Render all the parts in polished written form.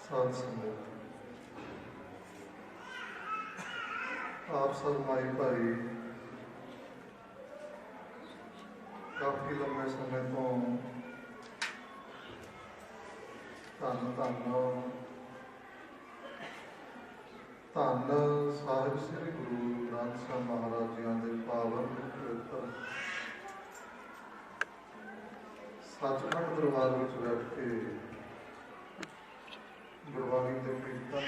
साध संगत आप सब माई भाई काफी लंबे समय तो धन साहिब श्री गुरु ग्रंथ ਸਾਹਿਬ महाराज जी के पावन पवित्र सचखंड दरबार में बैठ के गुरबाणी के कीर्तन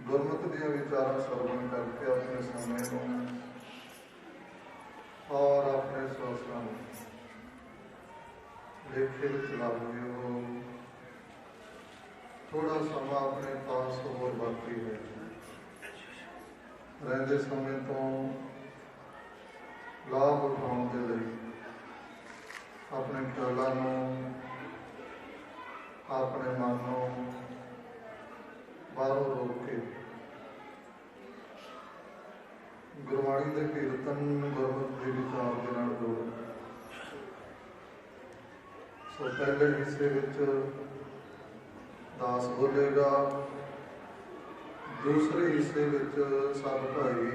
गुरमत दिया विचारा श्रवण करके अपने समय को और अपने स्वास्थ्य लेखे लागू हो थोड़ा समा अपने पास और बाकी है रहते समय तो लाभ उठाने के लिए अपने ख्यालों अपने मन को बाहरों रोक के गुरबाणी के कीर्तन गुरमत के विचार के नाल जोड़ो। सो पहले हिस्से विच दास बोलेगा, दूसरे हिस्से विच सब भाई,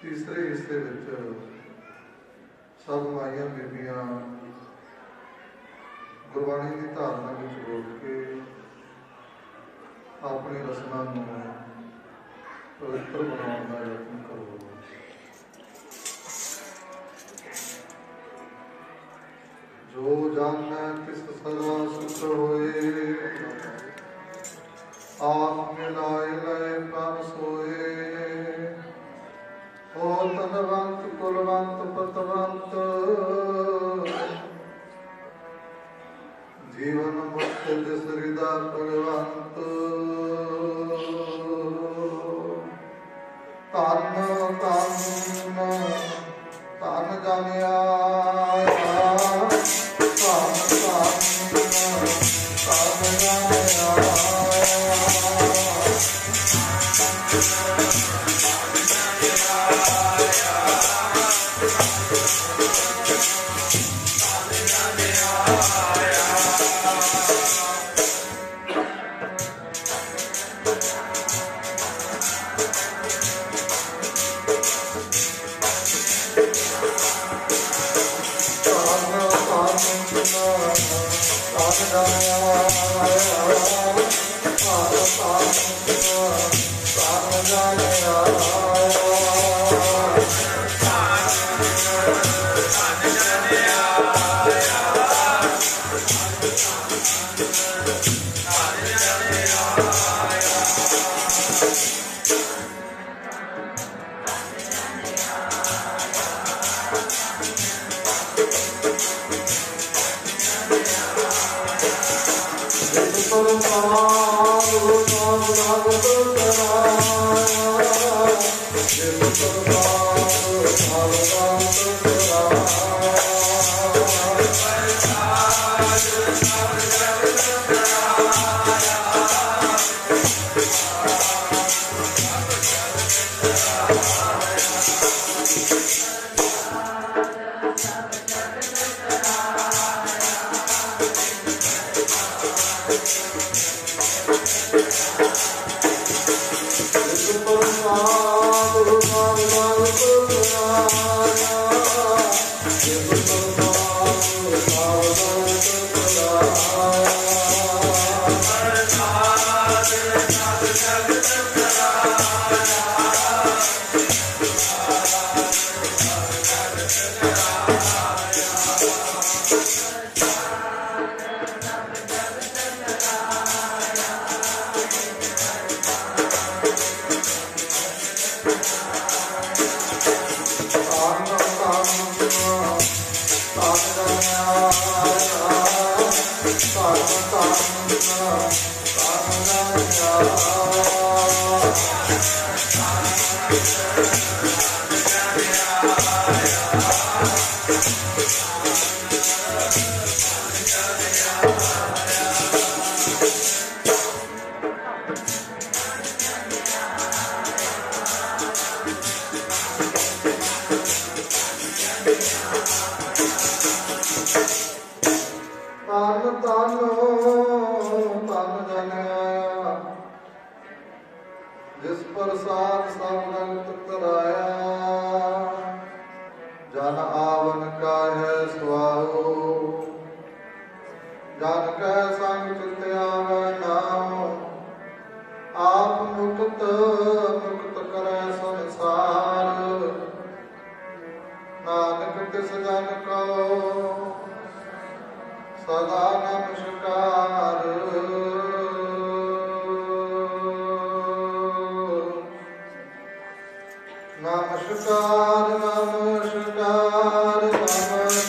तीसरे हिस्से विच सब माइयां बीबियां गुरबाणी की धारना में बोल के अपनी रसना पवित्र बनाने का यत्न करो। जो जाने तिस सदा सुख होए, आप मिलाए लय प्राण सोए। हो धनवंत कुलवंत पतवंत, जीवन मुक्त हृदय भगवंत। जिस प्रसाद सब रंग कराया, जन आवन का है स्वाहो, जन कै संग चित आवे नाम, आप मुक्त मुक्त करे संसार, नानक तिस जन को सदा नमस्कार। नमस्कार नमस्कार नमस्कार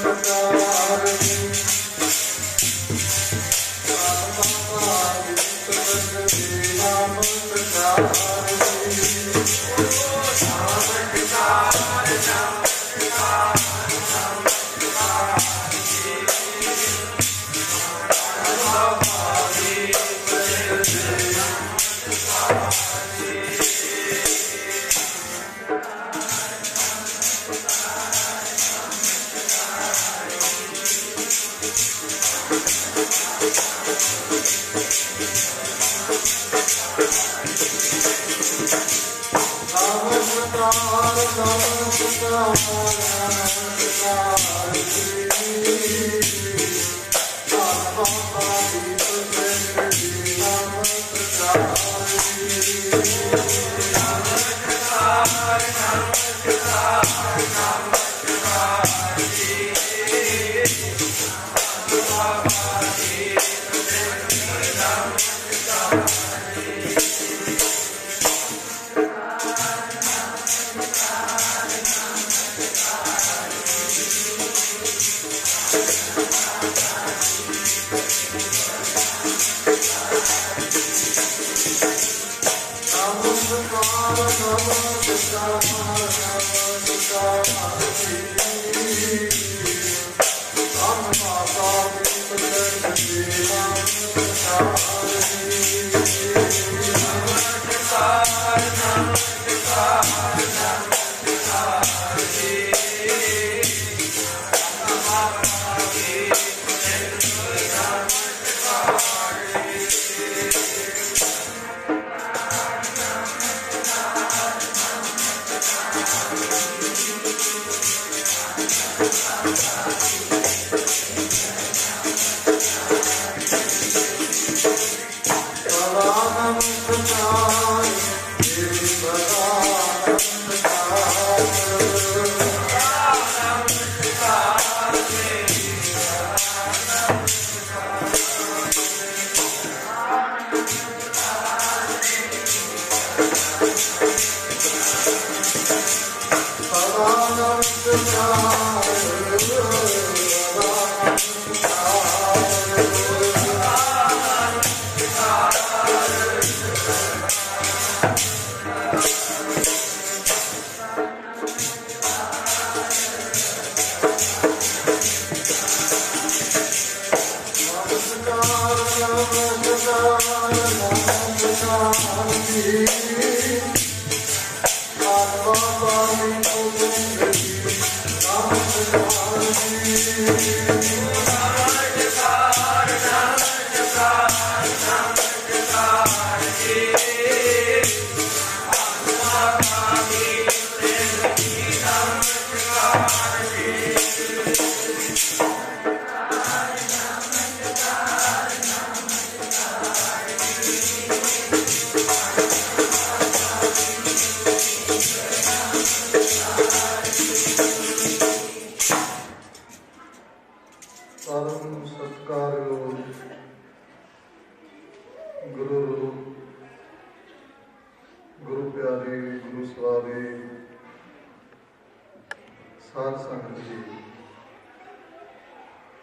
ਪਰਮ ਸਤਿਕਾਰਯੋਗ ਗੁਰੂ ਰੂਪ, ਗੁਰੂ ਪਿਆਰੇ, ਗੁਰੂ ਸਵਾਰੇ, ਸਾਧ ਸੰਗਤ ਜੀ,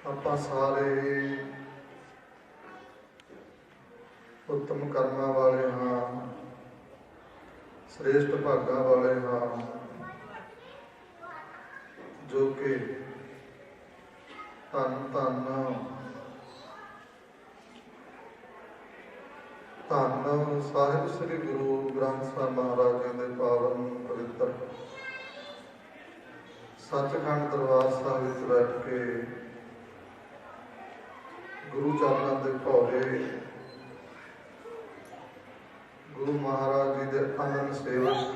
ਆਪਾਂ ਸਾਰੇ ਉੱਤਮ ਕਰਮਾਂ ਵਾਲੇ ਹਾਂ, ਸ੍ਰੇਸ਼ਟ ਭਾਗਾਂ ਵਾਲੇ ਹਾਂ, ਜੋ ਕਿ ਧੰਨ ਧੰਨ ਧੰਨ ਸਾਹਿਬ ਸ੍ਰੀ ਗੁਰੂ ਗ੍ਰੰਥ ਸਾਹਿਬ ਮਹਾਰਾਜ ਜੀ ਦੇ ਪਾਵਨ ਪਵਿੱਤਰ ਸੱਚਖੰਡ ਦਰਬਾਰ ਸਾਹਿਬ ਵਿੱਚ ਬੈਠ ਕੇ ਗੁਰੂ ਚਰਨਾਂ ਦੇ ਭੋਰੇ ਗੁਰੂ ਮਹਾਰਾਜ ਜੀ ਦੇ ਆਨੰਦ ਸੇਵਕ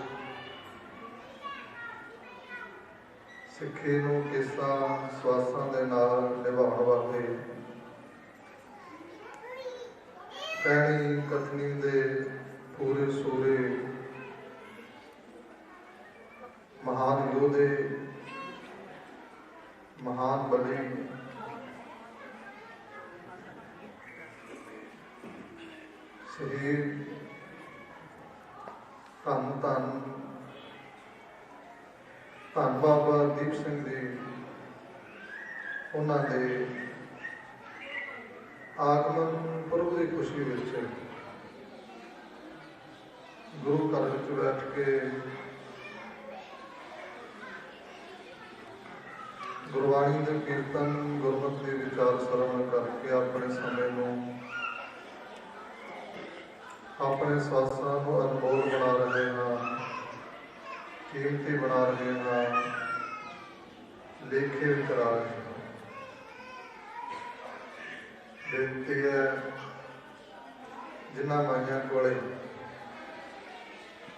ਸਿੱਖੀ ਨੂੰ ਕਿਸਾਂ ਸਵਾਸਾਂ ਦੇ ਨਾਲ ਨਿਭਾਉਣ ਵਾਲੇ ਕਹਿਣੀ ਕਥਨੀ ਦੇ ਪੂਰੇ ਸੂਰੇ ਮਹਾਨ ਯੋਧੇ, ਮਹਾਨ ਬਲੀ, ਸ਼ਹੀਦ ਧੰਨ ਧੰਨ ਧੰਨ ਬਾਬਾ ਦੀਪ ਸਿੰਘ ਜੀ, ਉਹਨਾਂ ਦੇ ਆਗਮਨ ਪੁਰਬ ਦੀ ਖੁਸ਼ੀ ਵਿੱਚ ਗੁਰੂ ਘਰ ਵਿੱਚ ਬੈਠ ਕੇ ਗੁਰਬਾਣੀ ਦੇ ਕੀਰਤਨ, ਗੁਰਮਤਿ ਦੇ ਵਿਚਾਰ ਸਰਵਣ ਕਰਕੇ ਆਪਣੇ ਸਮੇਂ ਨੂੰ, ਆਪਣੇ ਸਵਾਸਾਂ ਨੂੰ ਅਨਮੋਲ ਬਣਾ ਰਹੇ ਹਾਂ, ਕੀਮਤੀ ਬਣਾ ਰਹੇ ਹਾਂ, ਲੇਖੇ ਵਿੱਚ ਰਾ ਰਹੇ ਹਾਂ। ਬੇਨਤੀ ਹੈ ਜਿਨ੍ਹਾਂ ਮਾਈਆਂ ਕੋਲੇ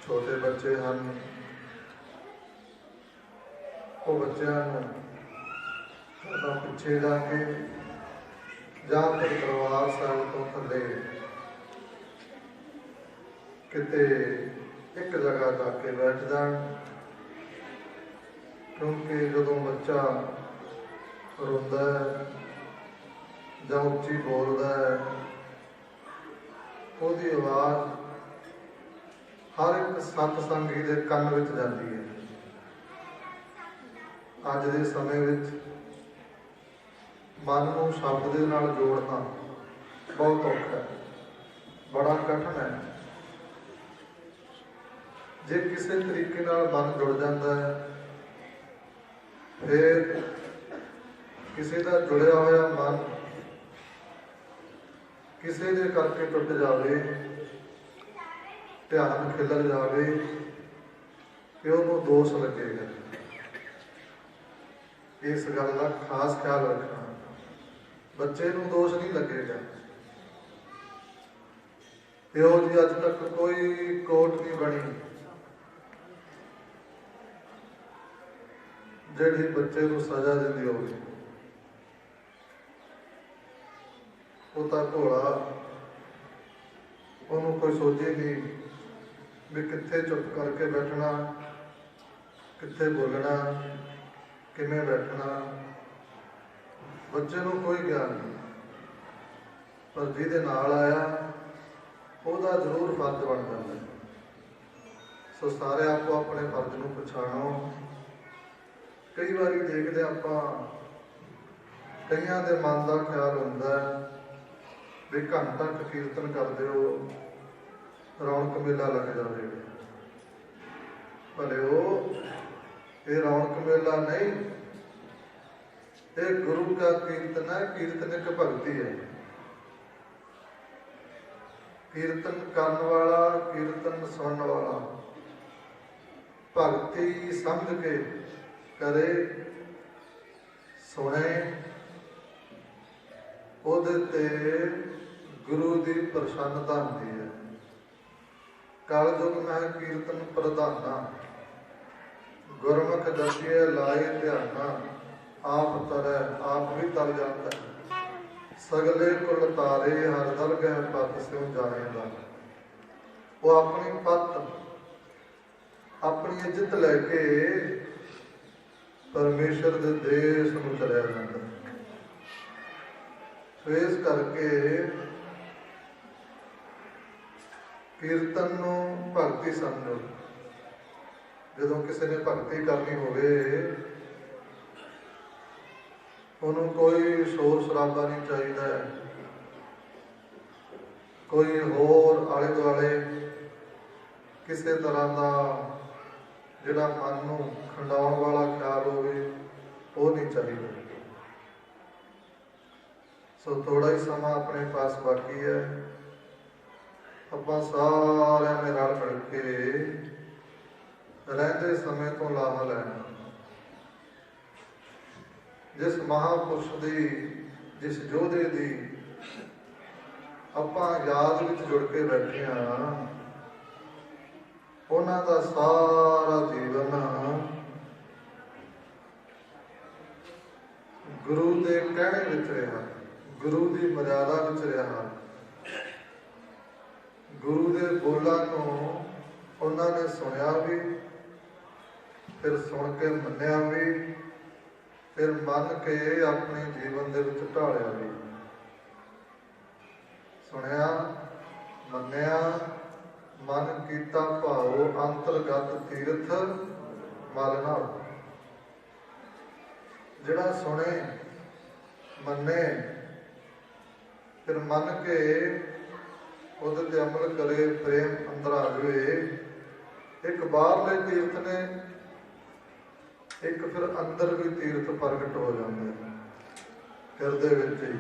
ਛੋਟੇ ਬੱਚੇ ਹਨ, ਉਹ ਬੱਚਿਆਂ ਨੂੰ ਤਾਂ ਪਿੱਛੇ ਜਾ ਕੇ ਜਾਂ ਫਿਰ ਦਰਬਾਰ ਸਾਹਿਬ ਤੋਂ ਥੱਲੇ ਕਿਤੇ ਇੱਕ ਜਗ੍ਹਾ ਜਾ ਕੇ ਬੈਠ ਜਾਣ, ਕਿਉਂਕਿ ਜਦੋਂ ਬੱਚਾ ਰੋਂਦਾ ਹੈ ਜਾਂ ਉੱਚੀ ਬੋਲਦਾ ਹੈ, ਉਹਦੀ ਆਵਾਜ਼ ਹਰ ਇੱਕ ਸਤਸੰਗੀ ਦੇ ਕੰਨ ਵਿੱਚ ਜਾਂਦੀ ਹੈ। ਅੱਜ ਦੇ ਸਮੇਂ ਵਿੱਚ ਮਨ ਨੂੰ ਸ਼ਬਦ ਦੇ ਨਾਲ ਜੋੜਨਾ ਬਹੁਤ ਔਖਾ ਹੈ, ਬੜਾ ਕਠਿਨ ਹੈ। ਜੇ ਕਿਸੇ ਤਰੀਕੇ ਨਾਲ ਮਨ ਜੁੜ ਜਾਂਦਾ ਹੈ, ਫਿਰ ਕਿਸੇ ਦਾ ਜੁੜਿਆ ਹੋਇਆ ਮਨ ਕਿਸੇ ਦੇ ਕਰਕੇ ਟੁੱਟ ਜਾਵੇ, ਧਿਆਨ ਖਿਲਰ ਜਾਵੇ, ਤੇ ਉਹਨੂੰ ਦੋਸ਼ ਲੱਗੇਗਾ। ਇਸ ਗੱਲ ਦਾ ਖਾਸ ਖਿਆਲ ਰੱਖਣਾ, ਬੱਚੇ ਨੂੰ ਦੋਸ਼ ਨਹੀਂ ਲੱਗੇਗਾ। ਇਹੋ ਜਿਹੀ ਅੱਜ ਤੱਕ ਕੋਈ ਕੋਰਟ ਨਹੀਂ ਬਣੀ ਜਿਹੜੀ ਬੱਚੇ ਨੂੰ ਸਜ਼ਾ ਦਿੰਦੀ ਹੋਵੇ। ਉਹ ਤਾਂ ਭੋਲਾ, ਉਹਨੂੰ ਕੋਈ ਸੋਚੇ ਨਹੀਂ ਵੀ ਕਿੱਥੇ ਚੁੱਪ ਕਰਕੇ ਬੈਠਣਾ कित्थे बोलना, किवें बैठना, बच्चे नूं कोई ज्ञान नहीं। पर जिहदे नाल आया ਉਹਦਾ ਜ਼ਰੂਰ फर्ज बन जाता है। सो सारे आपो अपने फर्ज नूं पछाणो। कई बारी देखते आपां कईयां दे मन का ख्याल हुंदा है भी घंटा क कीर्तन करदे हो रौनक मेला लग जाए। भले ये रौनक मेला नहीं, ये गुरु का कीर्तन है। कीर्तन एक भगती है। कीर्तन करने वाला, कीर्तन सुनने वाला भगती समझ के करे, सुने, ਉਹਦੇ ਤੇ गुरु की प्रसन्नता होती है। कलयुग में कीर्तन प्रधाना, गुरमुख जपिए लाए ध्याना, आप तरै आप भी तर जाता है। सगले कुल तारे हर दल गह पत स्यों जाएगा। वो अपनी पत अपनी इज्जत लैके परमेश्वर के देश में चलिया जाता। तो इस करके कीर्तन नूं भगती समझो। जदों किसी ने भगती करनी होवे उन्होंने कोई शोर शराबा नहीं चाहिए, कोई होर आले दुआले किसी तरह का जिहड़ा मन नूं खंडाउण वाला ख्याल होवे वो नहीं चाहिए। सो थोड़ा ही समा अपने पास बाकी है। आपां सारिआं ने रल मिल के रहिंदे समय तो लाहा लैना। जिस महापुरुष की, जिस योधे की आपां याद विच जुड़ के बैठे हाँ, उन्हां दा सारा जीवन गुरु के कहने विच रहा, गुरु की मर्यादा विच रहा। गुरु के बोलों को उन्होंने सुनिया भी, फिर सुन के मन्निया भी, फिर मन के अपने जीवन के विच ढालिया भी। सुनिया, मन्निया, मन कीता भाव अंतरगत तीर्थ मल नाल। जिहड़ा सुने, मन्ने, फिर मन के उहदे ते अमल करे, प्रेम अंदर आ जाए। एक बाहरले तीर्थ ने, एक फिर अंदर भी तीर्थ प्रगट हो जाते हैं हिरदे विच ही,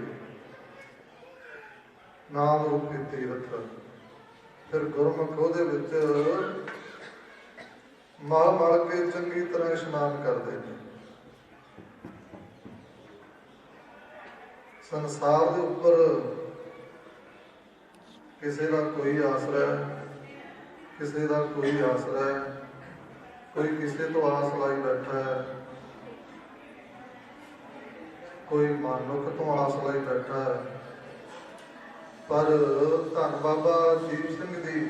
नाम रूपी तीर्थ। फिर गुरमुख उहदे विच मल मल के चंगी तरह इशनान करते हैं। संसार के उपर किसी का कोई आसरा है, किसी का कोई आसरा है, कोई किसी तो आस लाई बैठा है, कोई मानुख तो आस लाई बैठा है। पर धन बाबा दीप सिंह जी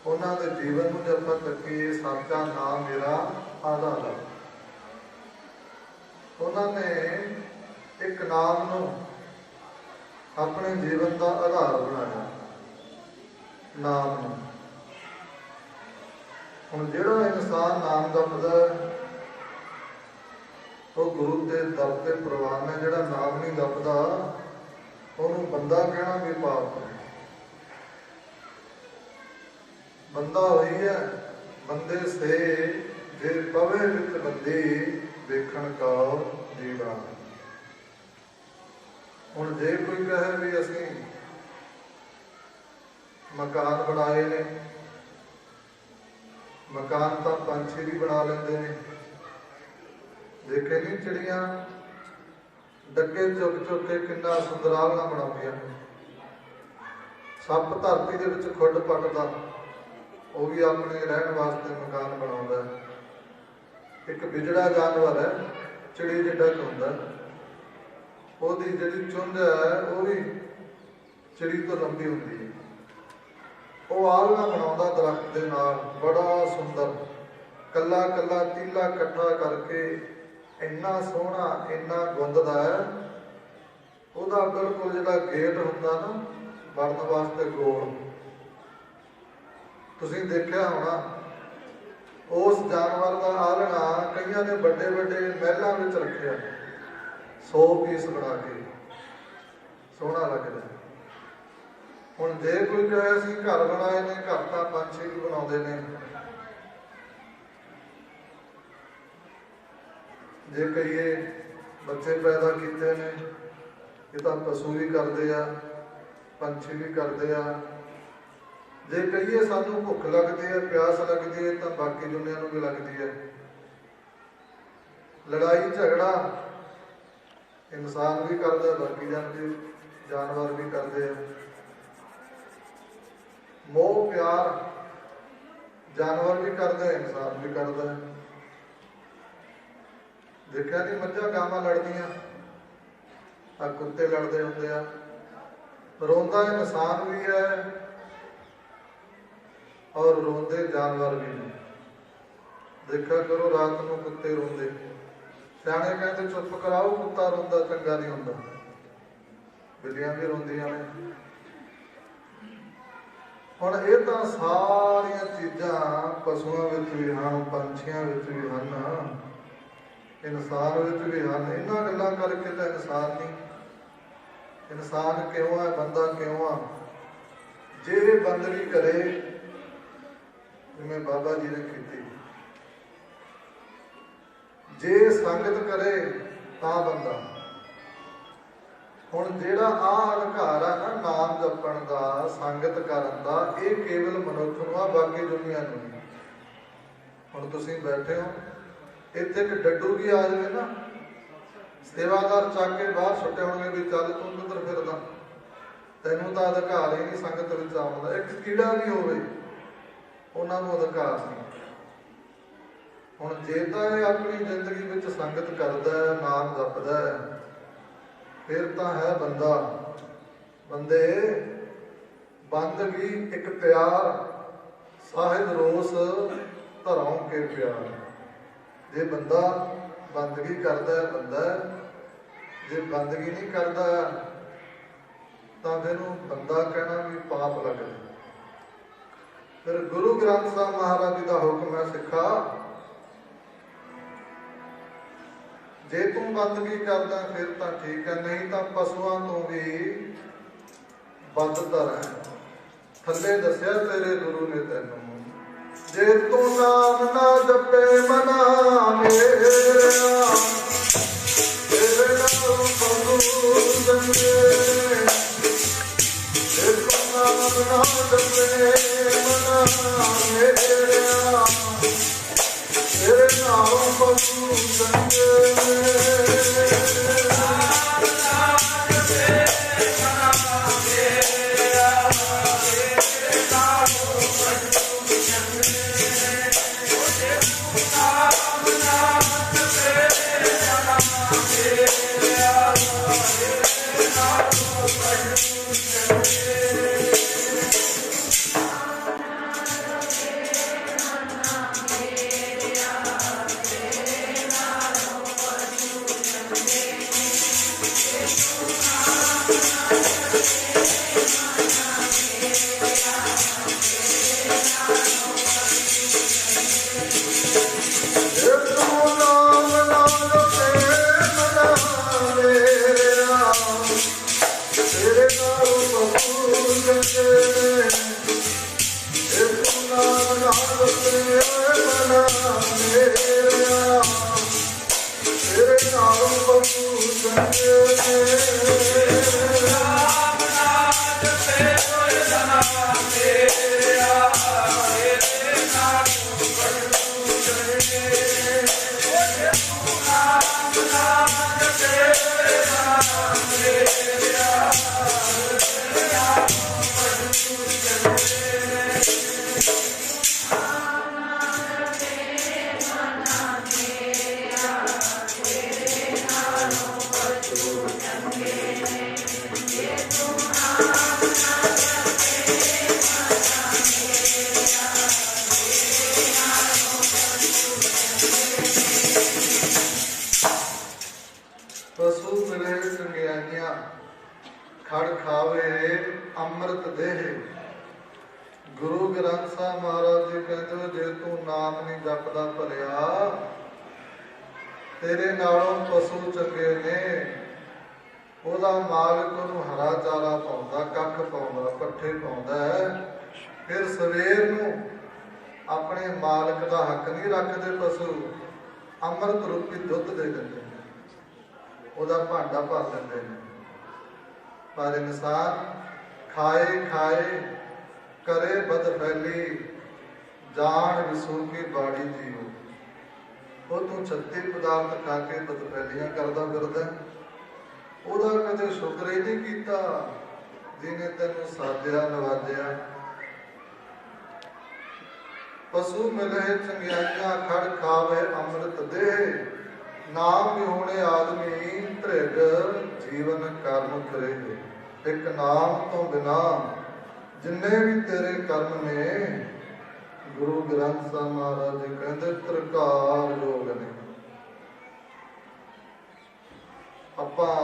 उन्होंने जीवन में जब तकीए सच्चा नाम मेरा आधार है। उन्होंने एक नाम नूं अपने जीवन का आधार बनाया। नाम नूं हुण जिहड़ा इंसान नाम जपदा वो गुरु के दर ते प्रवान है। जिहड़ा नाम नहीं जपदा उहनूं बंदा कहना भी पाप है। बंदा होई है, बंदे से जे पवे विच बंदी देखण का जीवा। हुण जे कोई कहे भी असीं मकान बनाए ने, मकान तो पंछी भी बना लेंदे ने। देखे नहीं चिड़ियां डगे चुक चुक के किन्ना सुंदरावना बनाउंदियां। सप धरती दे विच खुड पटदा, वो भी अपने रहन वास्ते मकान बनाउंदा है। एक बिजड़ा जानवर है, चिड़ी जिड्डा हुंदा, ओहदी जिहड़ी चुंझ है वो भी चिड़ी तो लंबी हुंदी है। ਉਹ ਆਲਣਾ ਬਣਾਉਂਦਾ ਦਰਖਤ ਦੇ ਨਾਲ, ਬੜਾ ਸੁੰਦਰ, ਕੱਲਾ ਕੱਲਾ ਤੀਲਾ ਇਕੱਠਾ ਕਰਕੇ ਇੰਨਾ ਸੋਹਣਾ, ਇੰਨਾ ਗੁੰਦਦਾ ਹੈ। ਉਹਦਾ ਬਿਲਕੁਲ ਜਿਹੜਾ ਗੇਟ ਹੁੰਦਾ ਨਾ ਵੜਨ ਵਾਸਤੇ ਗੋਲ, ਤੁਸੀਂ ਦੇਖਿਆ ਹੋਣਾ। ਉਸ ਜਾਨਵਰ ਦਾ ਆਲਣਾ ਕਈਆਂ ਨੇ ਵੱਡੇ ਵੱਡੇ ਮਹਿਲਾਂ ਵਿੱਚ ਰੱਖਿਆ, 100 ਪੀਸ ਬਣਾ ਕੇ, ਸੋਹਣਾ ਲੱਗਦਾ। ਹੁਣ ਜੇ ਕੋਈ ਕਹੇ ਅਸੀਂ ਘਰ ਬਣਾਏ ਨੇ, ਘਰ ਤਾਂ ਪੰਛੀ ਵੀ ਬਣਾਉਂਦੇ ਨੇ। ਜੇ ਕਹੀਏ ਬੱਚੇ ਪੈਦਾ ਕੀਤੇ ਨੇ, ਇਹ ਤਾਂ ਪਸ਼ੂ ਵੀ ਕਰਦੇ ਆ, ਪੰਛੀ ਵੀ ਕਰਦੇ ਆ। ਜੇ ਕਹੀਏ ਸਾਨੂੰ ਭੁੱਖ ਲੱਗਦੀ ਹੈ, ਪਿਆਸ ਲੱਗਦੀ ਹੈ, ਤਾਂ ਬਾਕੀ ਦੁਨੀਆ ਨੂੰ ਵੀ ਲੱਗਦੀ ਹੈ। ਲੜਾਈ ਝਗੜਾ ਇਨਸਾਨ ਵੀ ਕਰਦਾ, ਬਾਕੀ ਜਾਨਵਰ ਵੀ ਕਰਦੇ ਆ। ਮੋਹ ਪਿਆਰ ਜਾਨਵਰ ਵੀ ਕਰਦਾ, ਇਨਸਾਨ ਵੀ ਕਰਦਾ। ਦੇਖਿਆ ਨਹੀਂ ਮੱਝਾਂ ਗਾਵਾਂ ਲੜਦੀਆਂ, ਆ ਕੁੱਤੇ ਲੜਦੇ ਹੁੰਦੇ ਆ। ਰੋਂਦਾ ਇਨਸਾਨ ਵੀ ਹੈ ਔਰ ਰੋਂਦੇ ਜਾਨਵਰ ਵੀ ਨੇ। ਦੇਖਿਆ ਕਰੋ ਰਾਤ ਨੂੰ ਕੁੱਤੇ ਰੋਂਦੇ, ਸਿਆਣੇ ਕਹਿੰਦੇ ਚੁੱਪ ਕਰਾਓ, ਕੁੱਤਾ ਰੋਂਦਾ ਚੰਗਾ ਨਹੀਂ ਹੁੰਦਾ। ਬਿੱਲੀਆਂ ਵੀ ਰੋਂਦੀਆਂ ਨੇ। ਹੁਣ ਇਹ ਤਾਂ ਸਾਰੀਆਂ ਚੀਜ਼ਾਂ ਪਸ਼ੂਆਂ ਵਿੱਚ ਵੀ ਹਨ, ਪੰਛੀਆਂ ਵਿੱਚ ਵੀ ਹਨ, ਇਨਸਾਨ ਵਿੱਚ ਵੀ ਹਨ। ਇਹਨਾਂ ਗੱਲਾਂ ਕਰਕੇ ਤਾਂ ਇਨਸਾਨ ਨਹੀਂ। ਇਨਸਾਨ ਕਿਉਂ ਹੈ, ਬੰਦਾ ਕਿਉਂ ਆ? ਜੇ ਬੰਦਗੀ ਕਰੇ ਜਿਵੇਂ ਬਾਬਾ ਜੀ ਨੇ ਕੀਤੀ, ਜੇ ਸੰਗਤ ਕਰੇ ਤਾਂ ਬੰਦਾ। ਹੁਣ ਜਿਹੜਾ ਆਹ ਅਧਿਕਾਰ ਆ ਨਾ ਨਾਮ ਜਪਣ ਦਾ, ਸੰਗਤ ਕਰਨ ਦਾ, ਇਹ ਕੇਵਲ ਮਨੁੱਖ ਨੂੰ ਆ, ਬਾਕੀ ਦੁਨੀਆ ਨੂੰ ਨਹੀਂ। ਹੁਣ ਤੁਸੀਂ ਬੈਠੇ ਹੋ, ਇੱਥੇ ਇੱਕ ਡੱਡੂ ਵੀ ਆ ਜਾਵੇ ਨਾ, ਸੇਵਾਦਾਰ ਚੱਕ ਕੇ ਬਾਹਰ ਸੁੱਟੇ ਹੋਣਗੇ ਵੀ ਚੱਲ ਤੂੰ ਕਿੱਧਰ ਫਿਰਦਾ, ਤੈਨੂੰ ਤਾਂ ਅਧਿਕਾਰ ਹੀ ਨਹੀਂ ਸੰਗਤ ਵਿੱਚ ਆਉਣ ਦਾ। ਇੱਕ ਕੀੜਾ ਵੀ ਹੋਵੇ, ਉਹਨਾਂ ਨੂੰ ਅਧਿਕਾਰ ਨਹੀਂ। ਹੁਣ ਜੇ ਤਾਂ ਇਹ ਆਪਣੀ ਜ਼ਿੰਦਗੀ ਵਿੱਚ ਸੰਗਤ ਕਰਦਾ, ਨਾਮ ਜਪਦਾ, ਫਿਰ ਤਾਂ ਹੈ ਬੰਦਾ। ਬੰਦੇ ਬੰਦਗੀ ਇੱਕ ਪਿਆਰ, ਸਾਹਿਬ ਰੋਸ ਧਰੋਂ ਕੇ ਪਿਆਰ। ਜੇ ਬੰਦਾ ਬੰਦਗੀ ਕਰਦਾ ਹੈ ਬੰਦਾ, ਜੇ ਬੰਦਗੀ ਨਹੀਂ ਕਰਦਾ ਤਾਂ ਫਿਰ ਉਹ ਬੰਦਾ ਕਹਿਣਾ ਵੀ ਪਾਪ ਲੱਗਦਾ। ਫਿਰ ਗੁਰੂ ਗ੍ਰੰਥ ਸਾਹਿਬ ਮਹਾਰਾਜ ਜੀ ਦਾ ਹੁਕਮ ਹੈ, ਸਿੱਖਾ ਜੇ ਤੂੰ ਬੰਦਗੀ ਕਰਦਾ ਫਿਰ ਤਾਂ ਠੀਕ ਹੈ, ਨਹੀਂ ਤਾਂ ਪਸ਼ੂਆਂ ਤੋਂ ਵੀ ਬਦਤਰ ਹੈ। ਥੱਲੇ ਦੱਸਿਆ ਤੇਰੇ ਗੁਰੂ ਨੇ ਤੈਨੂੰ, ਜੇ ਤੂੰ ਨਾਮ ਨਾ ਜਪੇ ਮਨਾ ਮੇਰਾ, ਤੇਰੇ ਨਾਮ ਪਸ਼ੂ ਜੰਗੇ। ਜੇ ਤੂੰ ਨਾਮ ਨਾ ਜਪੇ ਮਨਾ ਮੇਰਾ, ਤੇਰੇ ਨਾਮ ਪਸ਼ੂ ਜੰਗੇ। ਅੰਮ੍ਰਿਤ ਦੇਹ। ਗੁਰੂ ਗ੍ਰੰਥ ਸਾਹਿਬ ਮਹਾਰਾਜ ਜੀ ਕਹਿੰਦੇ ਜੇ ਤੂੰ ਨਾਮ ਨਹੀਂ ਜਪਦਾ ਭਲਿਆ, ਤੇਰੇ ਨਾਲੋਂ ਪਸ਼ੂ ਚੰਗੇ ਨੇ। ਉਹਦਾ ਮਾਲਕ ਉਹਨੂੰ ਹਰਾ ਚਾਰਾ ਪਾਉਂਦਾ, ਕੱਖ ਪਾਉਂਦਾ, ਪੱਠੇ ਪਾਉਂਦਾ। ਫਿਰ ਸਵੇਰ ਨੂੰ ਆਪਣੇ ਮਾਲਕ ਦਾ ਹੱਕ ਨਹੀਂ ਰੱਖਦੇ ਪਸ਼ੂ, ਅੰਮ੍ਰਿਤ ਰੂਪੀ ਦੁੱਧ ਦੇ ਦਿੰਦੇ ਨੇ, ਉਹਦਾ ਭਾਂਡਾ ਭਰ ਦਿੰਦੇ ਨੇ। ਪਰ ਇਨਸਾਨ ਖਾਏ ਖਾਏ ਕਰੇ ਬਦਫੈਲੀ, ਜਾਣ ਵਿਸੂ ਕੀ ਬਾੜੀ ਜੀਓ। ਉਹ ਤੂੰ 36 ਪਦਾਰਥ ਖਾ ਕੇ ਬਦਫੈਲੀਆਂ ਕਰਦਾ ਫਿਰਦਾ, ਉਹਦਾ ਕਦੇ ਸ਼ੁਕਰ ਹੀ ਨਹੀਂ ਕੀਤਾ ਜਿਹਨੇ ਤੈਨੂੰ ਸਾਜਿਆ ਨਵਾਜਿਆ। ਪਸ਼ੂ ਮਿਲੇ ਚੰਗਿਆਈਆਂ ਖੜ ਖਾਵੇ ਅੰਮ੍ਰਿਤ ਦੇਹ। ਨਾਮ ਵਿਹੂਣੇ ਆਦਮੀ ਧ੍ਰਿਗ, ਜੀਵਨ ਕਰਮ ਕਰੇ। ਇੱਕ ਨਾਮ ਤੋਂ ਬਿਨਾ ਜਿੰਨੇ ਵੀ ਤੇਰੇ ਕਰਮ ਨੇ, ਗੁਰੂ ਗ੍ਰੰਥ ਸਾਹਿਬ ਮਹਾਰਾਜ ਜੀ ਕਹਿੰਦੇ ਤ੍ਰਿਕਾਰ ਯੋਗ ਨੇ। ਆਪਾਂ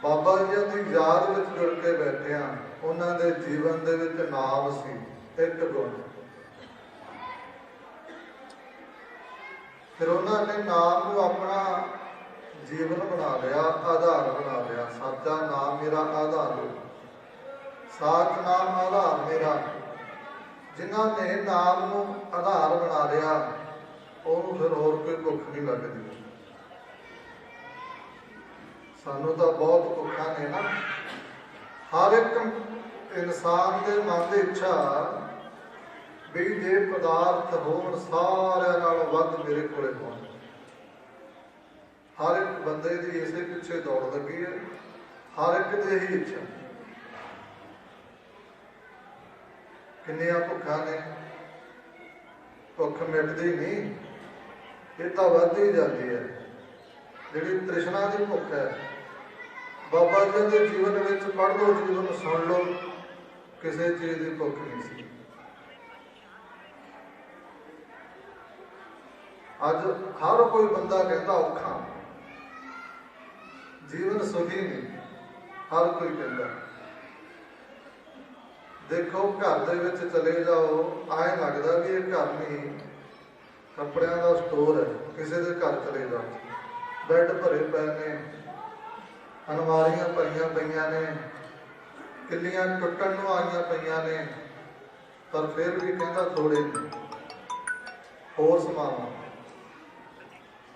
ਬਾਬਾ ਜੀ ਦੀ ਯਾਦ ਵਿੱਚ ਜੁੜ ਕੇ ਬੈਠੇ ਹਾਂ। ਉਹਨਾਂ ਦੇ ਜੀਵਨ ਦੇ ਵਿੱਚ ਨਾਮ ਸੀ ਇੱਕ ਗੁਣ। ਫਿਰ ਉਹਨਾਂ ਨੇ ਨਾਮ ਨੂੰ ਆਪਣਾ ਜੀਵਨ ਬਣਾ ਲਿਆ, ਆਧਾਰ ਬਣਾ ਲਿਆ। ਸਾਚਾ ਨਾਮ ਮੇਰਾ ਆਧਾਰ, ਸਾਚ ਨਾਮ ਆਧਾਰ ਮੇਰਾ। ਜਿਨ੍ਹਾਂ ਨੇ ਨਾਮ ਨੂੰ ਆਧਾਰ ਬਣਾ ਲਿਆ, ਉਹਨੂੰ ਫਿਰ ਹੋਰ ਕੋਈ ਭੁੱਖ ਨਹੀਂ ਲੱਗਦੀ। ਸਾਨੂੰ ਤਾਂ ਬਹੁਤ ਭੁੱਖਾਂ ਨੇ ਨਾ। ਹਰ ਇੱਕ ਇਨਸਾਨ ਦੇ ਮਨ ਦੀ ਇੱਛਾ ਵੀ ਜੇ ਪਦਾਰਥ ਹੋਣ ਸਾਰਿਆਂ ਨਾਲੋਂ ਵੱਧ ਮੇਰੇ ਕੋਲੇ ਹੋਣ। ਹਰ ਇੱਕ ਬੰਦੇ ਦੀ ਇਸੇ ਪਿੱਛੇ ਦੌੜ ਲੱਗੀ ਹੈ, ਹਰ ਇੱਕ ਦੀ ਇਹੀ ਇੱਛਾ। ਕਿੰਨੀਆਂ ਭੁੱਖਾਂ ਨੇ, ਭੁੱਖ ਮਿਟਦੀ ਨਹੀਂ, ਇਹ ਤਾਂ ਵੱਧਦੀ ਜਾਂਦੀ ਹੈ। ਜਿਹੜੀ ਤ੍ਰਿਸ਼ਨਾ ਦੀ ਭੁੱਖ ਹੈ, ਬਾਬਾ ਜੀ ਦੇ ਜੀਵਨ ਵਿੱਚ ਪੜ੍ਹ ਲਓ, ਜੀਵਨ ਸੁਣ ਲਓ, ਕਿਸੇ ਚੀਜ਼ ਦੀ ਭੁੱਖ ਨਹੀਂ ਸੀ। ਅੱਜ ਹਰ ਕੋਈ ਬੰਦਾ ਕਹਿੰਦਾ ਔਖਾ, ਜੀਵਨ ਸੁਖੀ ਨਹੀਂ, ਹਰ ਕੋਈ ਕਹਿੰਦਾ। ਦੇਖੋ ਘਰ ਦੇ ਵਿੱਚ ਚਲੇ ਜਾਓ, ਐਂ ਲੱਗਦਾ ਵੀ ਇਹ ਘਰ ਨਹੀਂ, ਕੱਪੜਿਆਂ ਦਾ ਸਟੋਰ ਹੈ। ਕਿਸੇ ਦੇ ਘਰ ਚਲੇ ਜਾਓ, ਬੈੱਡ ਭਰੇ ਪਏ ਨੇ, ਅਲਮਾਰੀਆਂ ਭਰੀਆਂ ਪਈਆਂ ਨੇ, ਕਿੱਲੀਆਂ ਟੁੱਟਣ ਨੂੰ ਆਈਆਂ ਪਈਆਂ ਨੇ, ਪਰ ਫਿਰ ਵੀ ਕਹਿੰਦਾ ਥੋੜੇ ਨੇ, ਹੋਰ ਸਮਾਨ।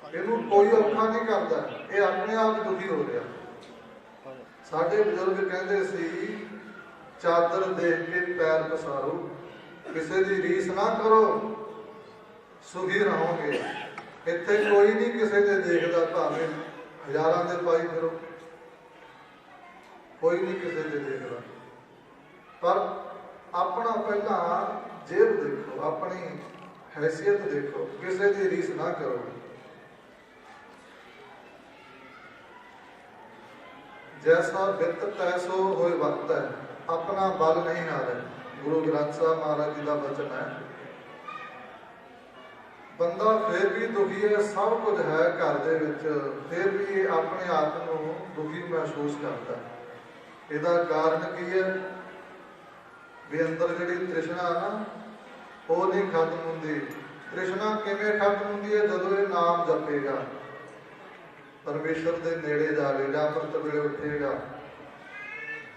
ਇਹਨੂੰ ਕੋਈ ਔਖਾ ਨਹੀਂ ਕਰਦਾ, ਇਹ ਆਪਣੇ ਆਪ ਦੁਖੀ ਹੋ ਰਿਹਾ। ਸਾਡੇ ਬਜ਼ੁਰਗ ਕਹਿੰਦੇ ਸੀ, ਚਾਦਰ ਦੇਖ ਕੇ ਪੈਰ ਪਸਾਰੋ, ਕਿਸੇ ਦੀ ਰੀਸ ਨਾ ਕਰੋ, ਸੁਖੀ ਰਹੋਗੇ। ਇੱਥੇ ਕੋਈ ਨਹੀਂ ਕਿਸੇ ਦੇ ਦੇਖਦਾ, ਭਾਵੇਂ ਹਜ਼ਾਰਾਂ ਦੇ ਪਾਈ ਫਿਰੋ, ਕੋਈ ਨਹੀਂ ਕਿਸੇ ਦੇ ਦੇਖਦਾ। ਪਰ ਆਪਣਾ ਪਹਿਲਾਂ ਜੇਬ ਦੇਖੋ, ਆਪਣੀ ਹੈਸੀਅਤ ਦੇਖੋ, ਕਿਸੇ ਦੀ ਰੀਸ ਨਾ ਕਰੋ। ਜੈਸਾ ਬਿਰਤ ਤੈਸੋ ਹੋਏ ਵਕਤ ਹੈ, ਆਪਣਾ ਬਲ ਨਹੀਂ ਹਾਰੇ। ਗੁਰੂ ਗ੍ਰੰਥ ਸਾਹਿਬ ਮਹਾਰਾਜ ਜੀ ਦਾ ਬਚਨ ਹੈ। ਬੰਦਾ ਫਿਰ ਵੀ ਦੁਖੀ ਹੈ, ਸਭ ਕੁਝ ਹੈ ਘਰ ਦੇ ਵਿੱਚ, ਫਿਰ ਵੀ ਆਪਣੇ ਆਪ ਨੂੰ ਦੁਖੀ ਮਹਿਸੂਸ ਕਰਦਾ। ਇਹਦਾ ਕਾਰਨ ਕੀ ਹੈ? ਵੀ ਅੰਦਰ ਜਿਹੜੀ ਤ੍ਰਿਸ਼ਨਾ ਨਾ, ਉਹ ਨਹੀਂ ਖਤਮ ਹੁੰਦੀ। ਤ੍ਰਿਸ਼ਨਾ ਕਿਵੇਂ ਖਤਮ ਹੁੰਦੀ ਹੈ? ਜਦੋਂ ਇਹ ਨਾਮ ਜਪੇਗਾ, ਪਰਮੇਸ਼ਰ ਦੇ ਨੇੜੇ ਜਾਵੇਗਾ, ਅੰਮ੍ਰਿਤ ਵੇਲੇ ਉੱਠੇਗਾ,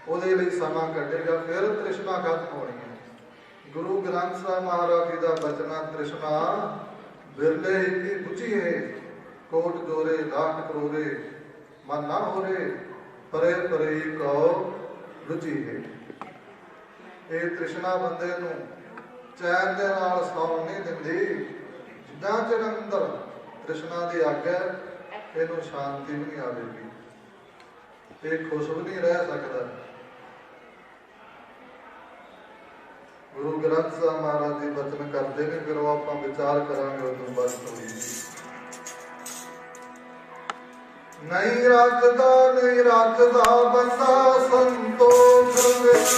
ਉਹਦੇ ਲਈ ਸਮਾਂ ਕੱਢੇਗਾ, ਫਿਰ ਤ੍ਰਿਸ਼ਨਾ ਖਤਮ ਹੋਣੀ ਹੈ। ਗੁਰੂ ਗ੍ਰੰਥ ਸਾਹਿਬ ਮਹਾਰਾਜ ਜੀ ਦਾ ਬਚਨਾ, ਤ੍ਰਿਸ਼ਨਾ ਬਿਰਲੇ ਹੀ ਕੀ ਬੁਝੀ ਹੈ, ਕੋਟ ਜੋਰੇ ਲਾਖ ਕਰੋਰੇ, ਮਨ ਨਾ ਹੋਰੇ, ਪਰੇ ਪਰੇ ਕਉ ਰੁਚੀ ਹੈ। ਇਹ ਤ੍ਰਿਸ਼ਨਾ ਬੰਦੇ ਨੂੰ ਚੈਨ ਦੇ ਨਾਲ ਸੌਣ ਨਹੀਂ ਦਿੰਦੀ। ਜਿੱਦਾਂ ਚਿਰ ਅੰਦਰ ਤ੍ਰਿਸ਼ਨਾ ਦੀ ਅੱਗ ਹੈ, ਇਹਨੂੰ ਸ਼ਾਂਤੀ ਵੀ ਨਹੀਂ ਆਵੇਗੀ, ਇਹ ਖੁਸ਼ ਵੀ ਨਹੀਂ ਰਹਿ ਸਕਦਾ। ਗੁਰੂ ਗ੍ਰੰਥ ਸਾਹਿਬ ਮਹਾਰਾਜ ਜੀ ਬਚਨ ਕਰਦੇ ਨੇ, ਫਿਰ ਉਹ ਆਪਾਂ ਵਿਚਾਰ ਕਰਾਂਗੇ ਉਸ ਤੋਂ ਬਾਅਦ। ਨਹੀਂ ਰੱਖਦਾ ਬੰਦਾ ਸੰਤੋਖ ਬਿਨਾ,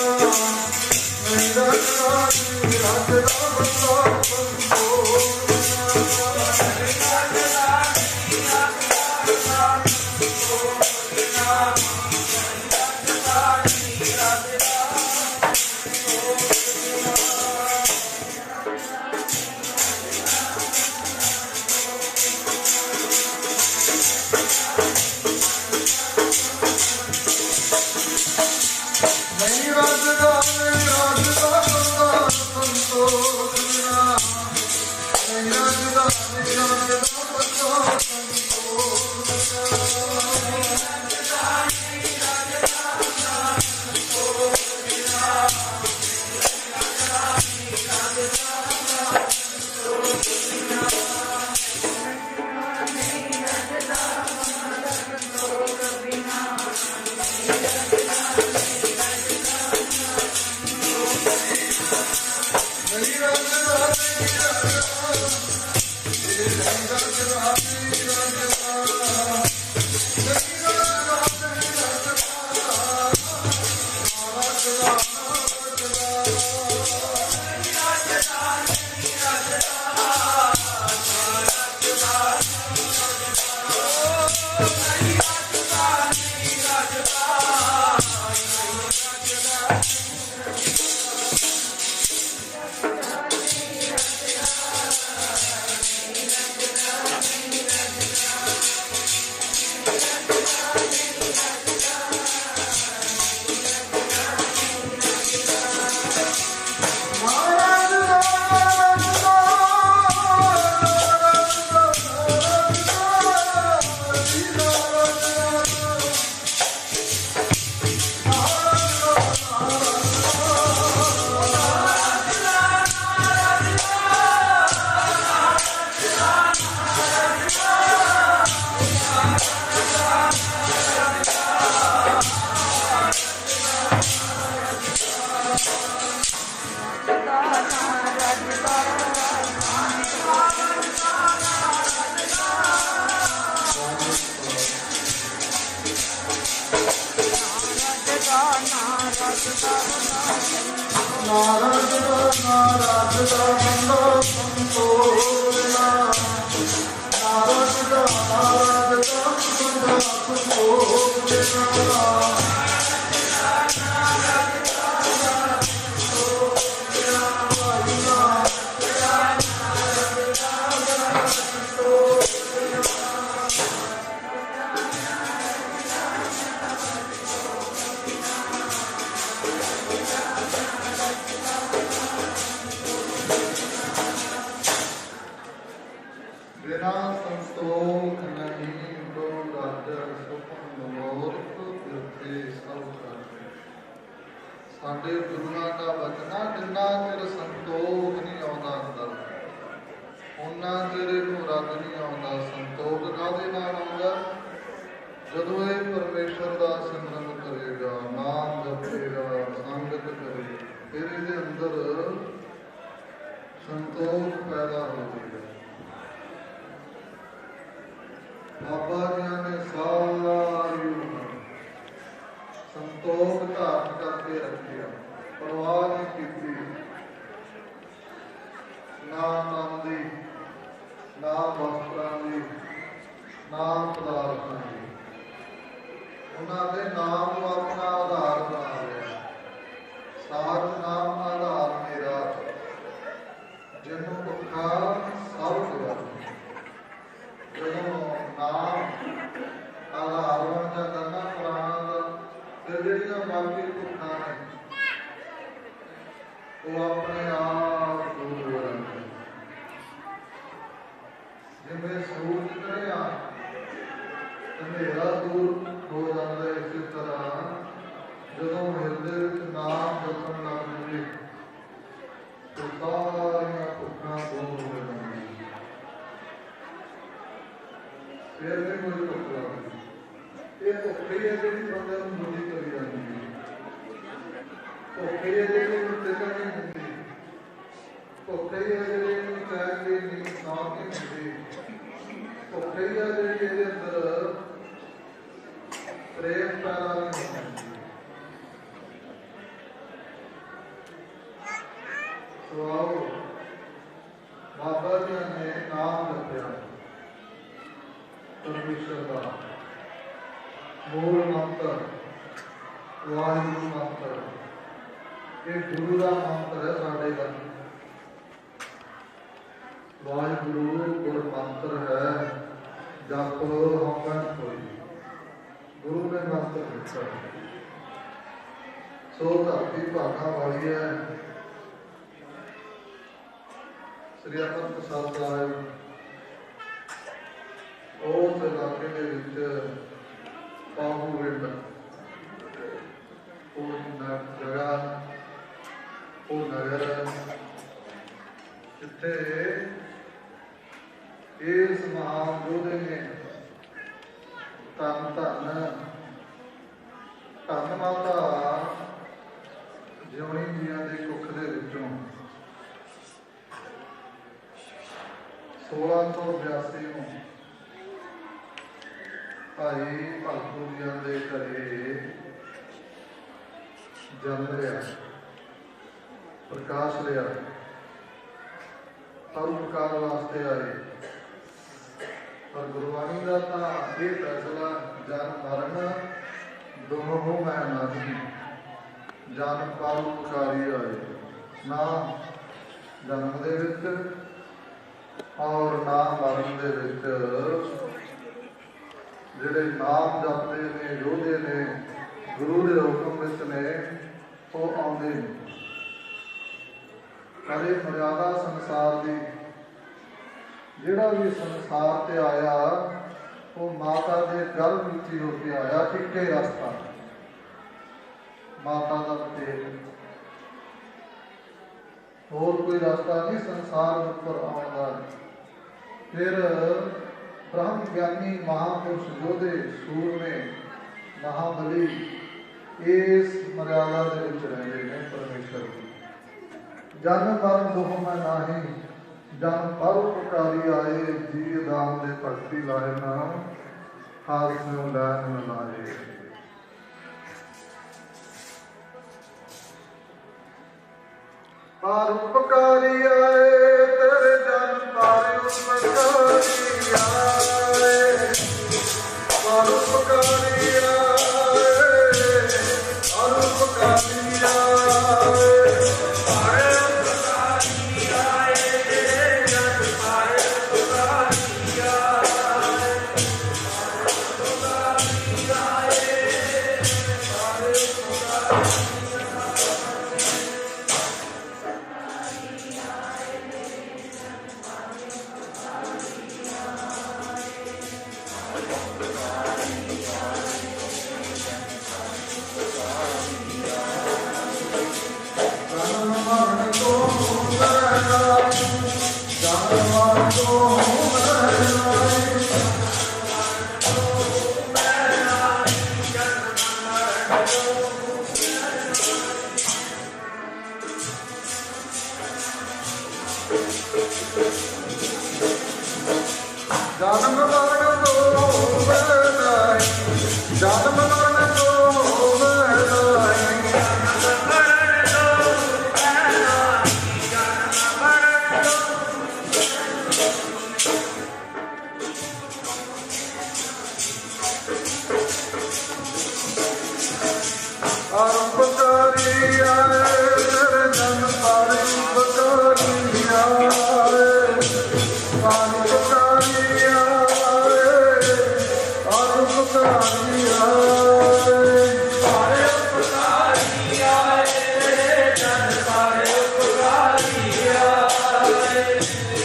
ਨਹੀਂ ਰੱਖਦਾ ਬੰਦਾ ਸੰਤੋਖ ਬਿਨਾ। नारद नारद बंदा संतोषना नारद नारद बंदा संतोषना बिना संतोष नहीं तो राजा सुपन मनोरथ बिरथे सब करते साडे गुरुआं दा वचना जिन्ना चिर संतोष नहीं आउंदा अंदर उन्ना चिर इहनूं रज नहीं आउंदा। संतोष काहदे नाल आउंदा? जदों इह परमेश्वर दा सिमरन करेगा, नाम जपेगा, संगत करेगा, फिर इहदे अंदर संतोष पैदा होवेगा। बाबा जी ने सारी उम्र संतोष धारण करके रखिया, परवाह नहीं की, ना तन की, ना वस्त्रां की, ना पदार्थां की। उन्होंने नाम को अपना आधार बना लिया। सार नाम आधार मेरा, जिन्हों भुखा सब दिया। जो नाम आधार बन जाता ना पुराण का, फिर जड़ियां बाकी भुखा ने वो अपने आप दूर हो जाते। जिवें सूरज चढ़िया अंधेरा दूर हो जाता है, इसी तरह जदों हिरदे विच नाम जपण लग जाए तो सारियां भुखां दूर हो जांदियां। फिर भी मुझे भुख लगदी। ये भुख ही है जिहड़ी बंदे नूं दुखी करी जांदी है। भुख ही है जिहड़ी नूं टिकण नहीं दिंदी। भुख ही है जिहड़ी नूं चैन दी नींद नाम नहीं दिंदी। भुख ही है जिहड़ी इहदे अंदर प्रेम पैदा नहीं होता। तो आओ बाबा जी ने नाम जपया परमेश्वर का मूल मंत्र, वाहिगुरू मंत्र, ये गुरु का मंत्र है। साढ़े का वाहिगुरू गुर मंत्र है। जप हवन कोई गुरु ने मंत्र दिता। सो धरती भागा वाली है। श्री अमृत प्रसाद साहिब उस इलाके के विच पाहूविंड जगह वो नगर जिथे इस महान योधे ने धन धन धन माता जिउणी जियां दे कुख दे विचों 1682 ਨੂੰ भाई भगतू जी के घरे जन्म लिया, प्रकाश लिया, परोपकार वास्ते आए। पर गुरबाणी का तो ये फैसला जन्म मरण दोनों मैं नहीं, जन्म परोपकारी आए ना जन्म दे विच और ना मरण दे विच। जिहड़े नाम जपते ने योधे ने गुरु के हुक्म विच ने वो आउंदे ने। कदे मर्यादा संसार की जिहड़ा भी संसार ते आया वो माता के गर्भ विच ही होके आया। एक ही रास्ता माता का पेट, होर कोई रास्ता नहीं संसार उपर आउण दा। फिर ब्रह्म ज्ञानी महापुरुष योधे सूरमे महाबली इस मर्यादा के विच रहंदे ने परमेश्वर की। जन्म मरण दुख मैं नाही, जन्म परोपकारी आए, जी दाम दे भक्ति लाए नाम, हाथ में लैन मिलाए। 1682 परोपकारी आए तेरे जन पारे उपकारी आए, परोपकारी आए, परोपकारी आए, परोपकारी आए तेरे जन पारे उपकारी आए, परोपकारी आए, परोपकारी जन्म मरण तो नहीं, जन्म मरण तो नहीं, परोपकारी आए तेरे जन पारे उपकारी आए, परोपकारी आए, परोपकारी आए, परोपकारी आए तेरे जन पारे उपकारी आए,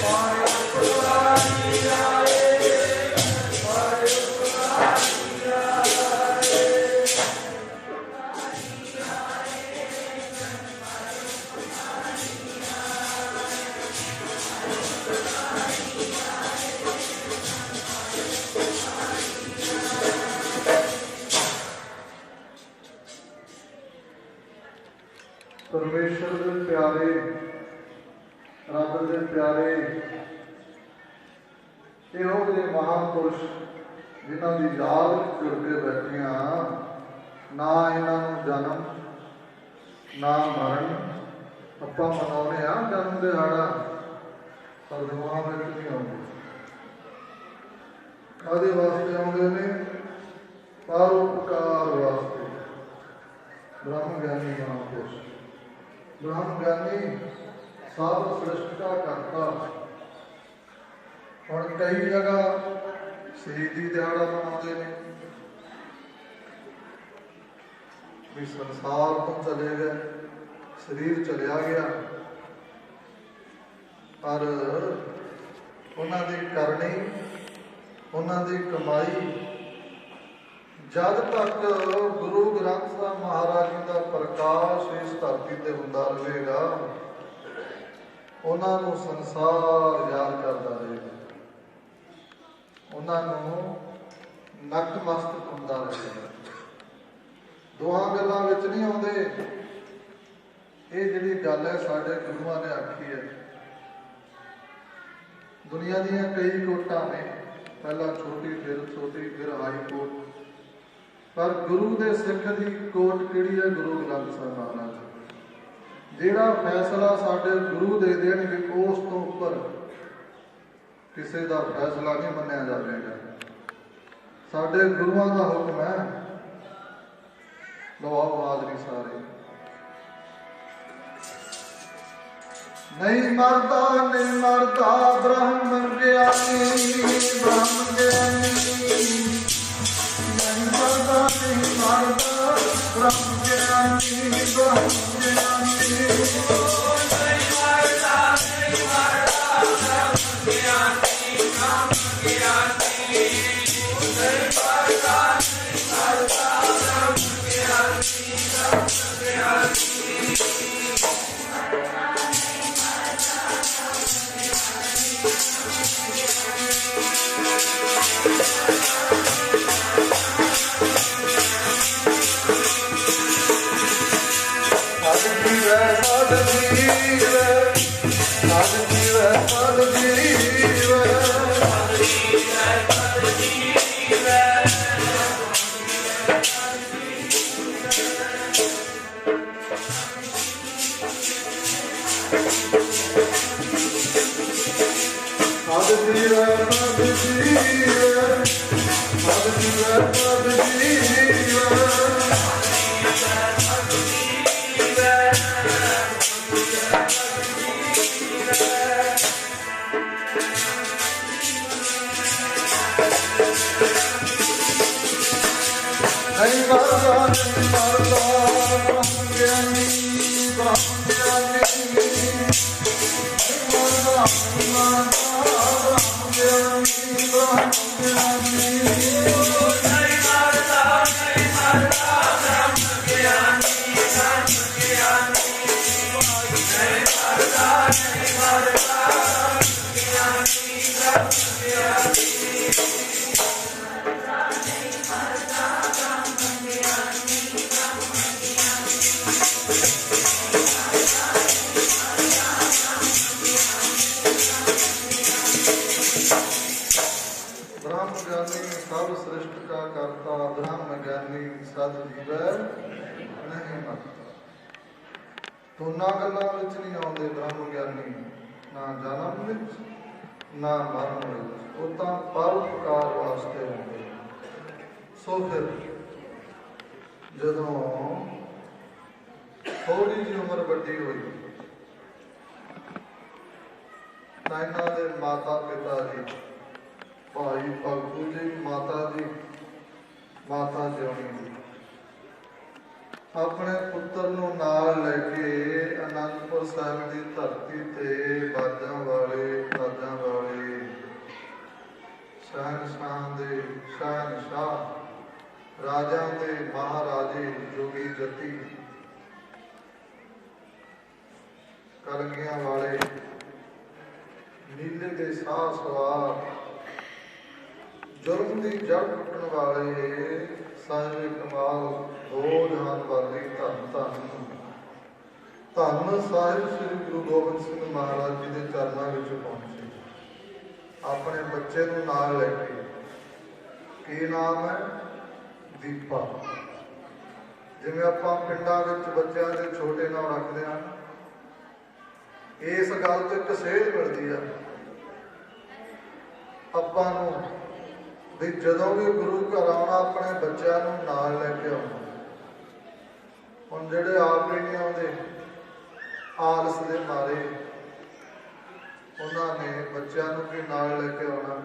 परोपकारी आए, परोपकारी आए। परमेश्वर दे प्यारे, रब दे प्यारे, इहो जे महापुरुष जिन्हां दी याद विच जुड़ के बैठे हां, ना इन्हां नूं जन्म ना मरण आपां मनाउने आ जन्म दिहाड़ा, पर दुआ विच नहीं आउंदे। काहदे वास्ते आउंदे ने? परोपकार वास्ते। ब्रह्म ज्ञानी महापुरुष, ब्रह्म ज्ञानी सब सृष्टि का करता। हुण कई जगह शहीदी दिहाड़ा मनाते हैं, भी संसार तो चले गए, शरीर चलिया गया, पर उन्हां दी करनी, उन्हां दी कमाई जद तक गुरु ग्रंथ साहिब महाराज जी का प्रकाश इस धरती ते हुंदा रहेगा, उन्हां नूं संसार याद करदा रहेगा, उन्हां नूं नतमस्तक हुंदा रहेगा। दोहां गल्लां विच नहीं आउंदे। ये जिहड़ी गल है साडे गुरुआं ने आखी है। दुनिया दीयां कई कोटां ने, पहला छोटी फिर हाई कोट, पर गुरु दे सिख दी कोट किहड़ी है? गुरु ग्रंथ साहिब महाराज। जिहड़ा फैसला साडे गुरु दे देणगे उस तो उपर किसी का फैसला नहीं मन्निया जाएगा। साडे गुरुआं दा हुक्म है, लवाओ हाजरी सारे। नहीं मरदा नहीं मरदा ब्रह्म ज्ञानी, ब्रह्म ज्ञानी नहीं मरदा नहीं मरदा ब्रह्म ज्ञानी, ब्रह्म ज्ञानी नहीं मरदा नहीं मरदा ब्रह्म ज्ञानी, ब्रह्म ज्ञानी नहीं मरदा नहीं मरदा ब्रह्म ज्ञानी, ब्रह्म ज्ञानी। Hallelujah. पद जीवै पद जीवै पद जीवै पद जीवै नहीं मरदा नहीं मरदा ब्रह्म ज्ञानी ब्रह्म ज्ञानी नहीं मरदा नहीं मरदा ब्रह्म ज्ञानी ब्रह्म ज्ञानी नहीं मरदा नहीं मरदा ब्रह्म ज्ञानी ब्रह्म ज्ञानी नहीं मरदा नहीं मरदा ब्रह्म ज्ञानी ब्रह्म ज्ञानी सब सृष्ट का करता ब्रह्म ज्ञानी सद जीवै नहीं मरता। दोनों गल्लां विच नहीं आउंदे ब्रह्म ज्ञानी, ना जन्म विच ना मरण विच, वो तां परोपकार वास्ते होंदे। सो फिर जदों थोड़ी जी उम्र वड्डी होई तां इन्हां दे माता पिता जी भाई भगतू जी माता जी माता जिउणी जी अपने पुत्र नूं नाल लैके आनंदपुर साहिब की धरती ते बाजां वाले ताजां वाले शहनशाह दे शहनशाह राजा दे महाराजे जोगी जती कलगियां वाले नीले दे साह सवार जुर्म की जड़ पुटन वाले साहिब कमाल दो जहान वाली धन धन धन साहिब श्री गुरु गोबिंद सिंह महाराज जी के चरणों में पहुंचे अपने बच्चे को नाल लेके। की नाम है? दीपा। जिवें आपां पिंडां विच बच्चों के छोटे नाम रखते हैं, इस गल तो एक सेध मिलती है आपां नूं भी जदों भी गुरु घर आना अपने बच्चों को नाल लैके आना। हुण जिहड़े आप भी नहीं आउंदे आलस दे मारे उन्होंने बच्चों को भी नाल लैके आना।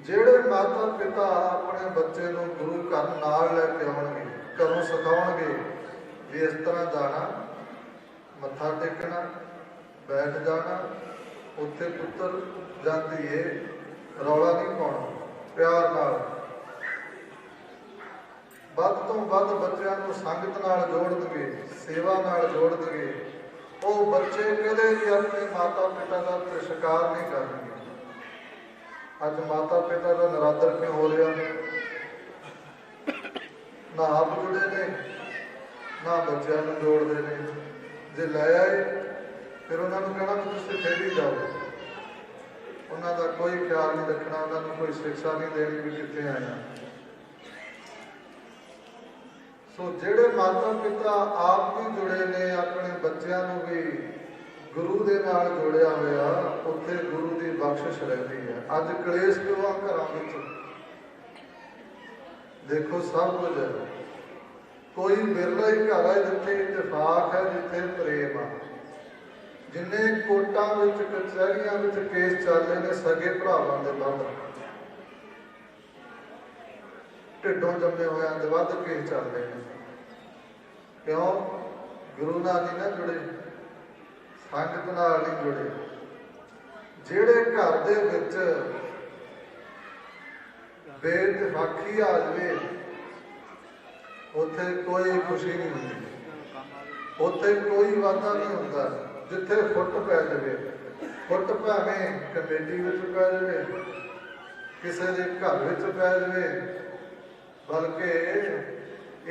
जिहड़े माता पिता अपने बच्चे को गुरु घर नाल लैके आउणगे, घरों सिखाउणगे भी इस तरह जाना, मत्था टेकना, बैठ जाना, उत्थे पुत्र जां धीए रौला नहीं पाउणा, प्यार नाल ਵੱਧ ਤੋਂ ਵੱਧ ਬੱਚਿਆਂ ਨੂੰ ਸੰਗਤ ਨਾਲ ਜੋੜ ਦੇਵੇ, ਸੇਵਾ ਨਾਲ ਜੋੜ ਦੇਵੇ। ਉਹ ਬੱਚੇ ਕਦੇ ਵੀ ਆਪਣੇ ਮਾਤਾ ਪਿਤਾ ਦਾ ਤਿਰਸਕਾਰ ਨਹੀਂ ਕਰਨਗੇ। ਅੱਜ ਮਾਤਾ ਪਿਤਾ ਦਾ ਨਰਾਦਰ ਕਿਉਂ ਹੋ ਰਿਹਾ? ਨਾ ਆਪ ਜੁੜੇ ਨੇ, ਨਾ ਬੱਚਿਆਂ ਨੂੰ ਜੋੜਦੇ ਨੇ। ਜੇ ਲੈ ਆਏ ਫਿਰ ਉਹਨਾਂ ਨੂੰ ਕਹਿਣਾ ਵੀ ਤੁਸੀਂ ਖੇਡੀ ਜਾਓ, ਉਹਨਾਂ ਦਾ ਕੋਈ ਖਿਆਲ ਨਹੀਂ ਰੱਖਣਾ, ਉਹਨਾਂ ਨੂੰ ਕੋਈ ਸਿੱਖਿਆ ਨਹੀਂ ਦੇਣੀ ਵੀ ਕਿੱਥੇ ਆਇਆ। ਸੋ ਜਿਹੜੇ ਮਾਤਾ ਪਿਤਾ ਆਪ ਵੀ ਜੁੜੇ ਨੇ, ਆਪਣੇ ਬੱਚਿਆਂ ਨੂੰ ਵੀ ਗੁਰੂ ਦੇ ਨਾਲ ਜੋੜਿਆ ਹੋਇਆ, ਉੱਥੇ ਗੁਰੂ ਦੀ ਬਖਸ਼ਿਸ਼ ਰਹਿੰਦੀ ਹੈ। ਅੱਜ ਕਲੇਸ਼ ਕਿਉਂ ਆ ਘਰਾਂ ਵਿੱਚ? ਦੇਖੋ ਸਭ ਕੁਝ ਹੈ, ਕੋਈ ਵਿਰਲਾ ਹੀ ਘਰ ਹੈ ਜਿੱਥੇ ਇਤਫਾਕ ਹੈ, ਜਿੱਥੇ ਪ੍ਰੇਮ ਆ। जिन्ने कोर्टां विच कचहरियां विच केस चलते हैं सगे भरावां दे वध, ढिड्डों जम्मे होया दे वध केस चलते हैं। क्यों? गुरु नाल नहीं ना जुड़े, संगत नाल नहीं जुड़े। जिहड़े घर दे विच बेइतफाकी आ जाए उत्थे कोई खुशी नहीं होती, उत्थे कोई वादा नहीं होता। जिथे फुट पै जाए, फुट भावें कमेटी विच पै जाए, किसी के घर विच पै जाए, बल्कि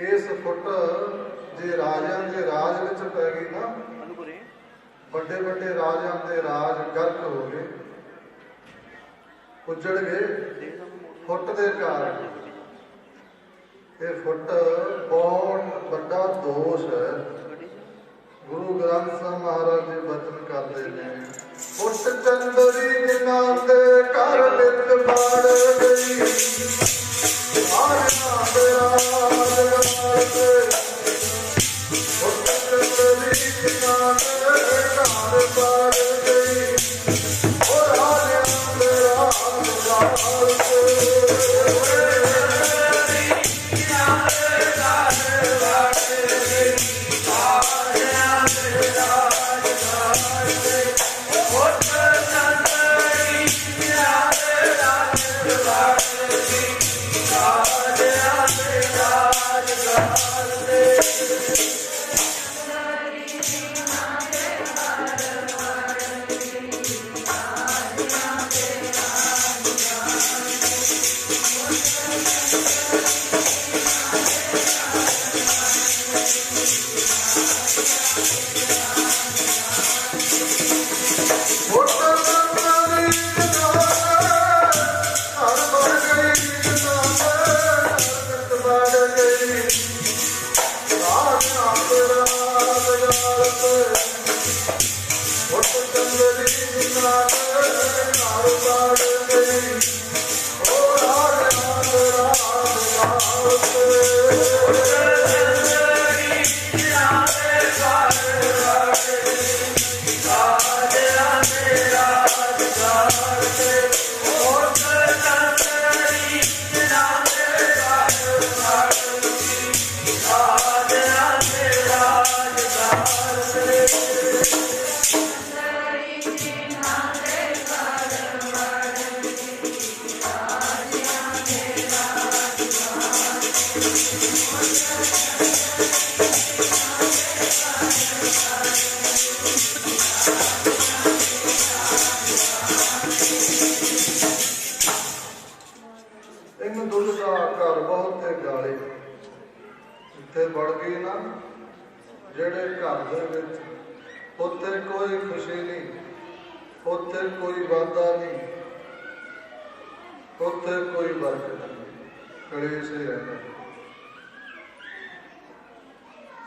इस फुट जे राजियां के राज विच पै गई ना, बड़े बड़े राजियां के राज गर्क हो गए, उजड़ गए फुट के कारण। ये फुट बहुत बड़ा दोष है। गुरु ग्रंथ साहिब महाराज जी वचन करते हैं, फुट चंदरी जिन्हां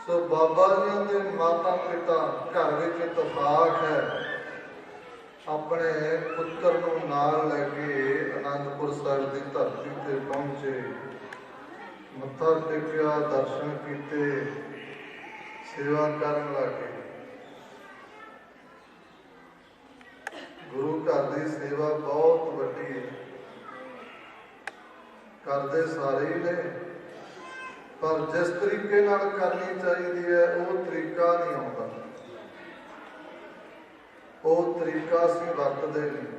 सो बाबा जी के माता पिता घर में इतफाक है अपने पुत्र को नाल लैके आनंदपुर साहिब की धरती से पहुंचे, मत्था टेकिया, दर्शन किए, सेवा करन लगे। गुरु घर की सेवा बहुत वड्डी है, करते सारे ही ने, पर जिस तरीके नाल करनी चाहिए है वो तरीका नहीं आता, वो तरीका असीं वरतदे नहीं।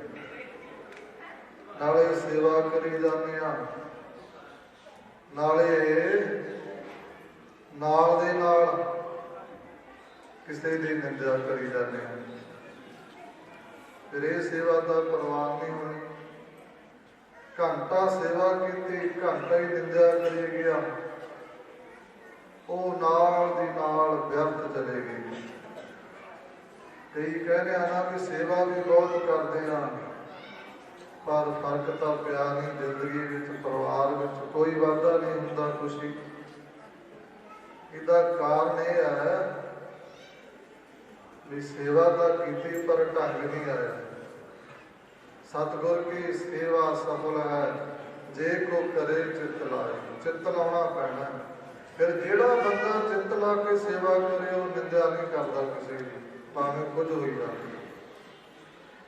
नाले सेवा करी जाने नाले नाल दे नाल किसी की निंदा करी जाने, फिर ये सेवा का परवान नहीं होनी। घंटा सेवा की, घंटा ही निंदा करी गया, वो नाल दी नाल व्यर्थ चले गई। कई कहने ना कि सेवा भी बहुत करते हैं, पर फर्क तो पिया नहीं। जिंदगी विच, परिवार विच कोई वाधा नहीं होंदा, खुशी। इसदा कारण यह है भी सेवा तो की पर ढंग नहीं आया। सतगुर की सेवा सफल है जे को करे चित लाए, चित लाना पैना। फिर जेड़ा बंदा चित ला के सेवा करे वो निंदा नहीं करता किसी की, भावें कुछ हो जाए।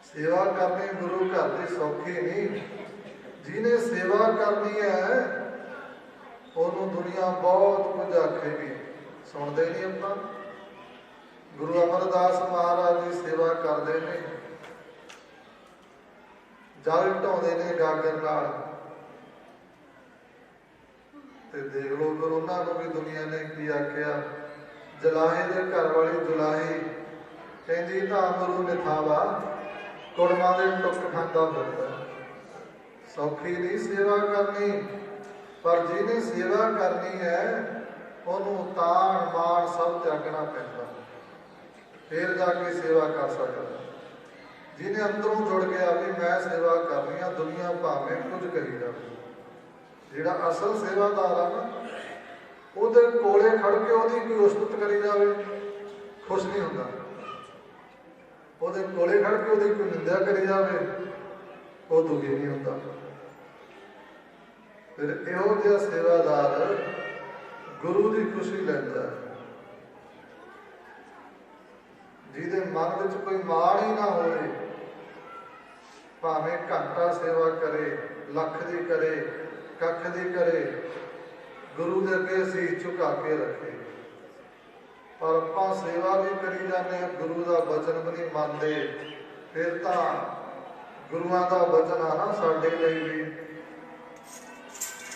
सेवा करनी गुरु घर की सौखी नहीं। जिन्हें सेवा करनी है उन्होंने दुनिया बहुत कुछ आखेगी, सुनते नहीं। अपना गुरु अमरदास महाराज की सेवा करते हैं, जल ढाउंदे ने गागर नाल, ते देख लो फिर उन्होंने भी दुनिया ने की आख्या। जलाहे दे घर वाली जुलाही कहती तो अमरू निथावा, कुड़मा दे टुक खांदा फिरदा। सौखी नहीं सेवा करनी, पर जिन्हें सेवा करनी है उन्होंने तान मान सब त्यागना पैंदा, फिर जाके सेवा कर सकता। जिन्हें अंदरों जुड़ गया भी मैं सेवा करनी है, दुनिया भावें कुछ कही जाए। जिहड़ा असल सेवादार है ना, ਉਹਦੇ ਕੋਲੇ खड़ के ਉਹਦੀ कोई उस्तत करी जाए खुश नहीं होता, ਉਹਦੇ ਕੋਲੇ खड़ के ਉਹਦੀ कोई निंदा करी जाए वो दुखी नहीं होता। फिर इहो जिहा सेवादार गुरु की खुशी लैंदा जिहदे मन विच कोई माण ही ना होए, भावें घंटा सेवा करे, लख दी करे, कख दी करे, गुरु दे अगे असीस झुका के रखे। पर आपां सेवा भी करी जाने, गुरु का वचन भी नहीं मनते, फिर तो गुरुआं दा वचन आ ना साडे लई भी।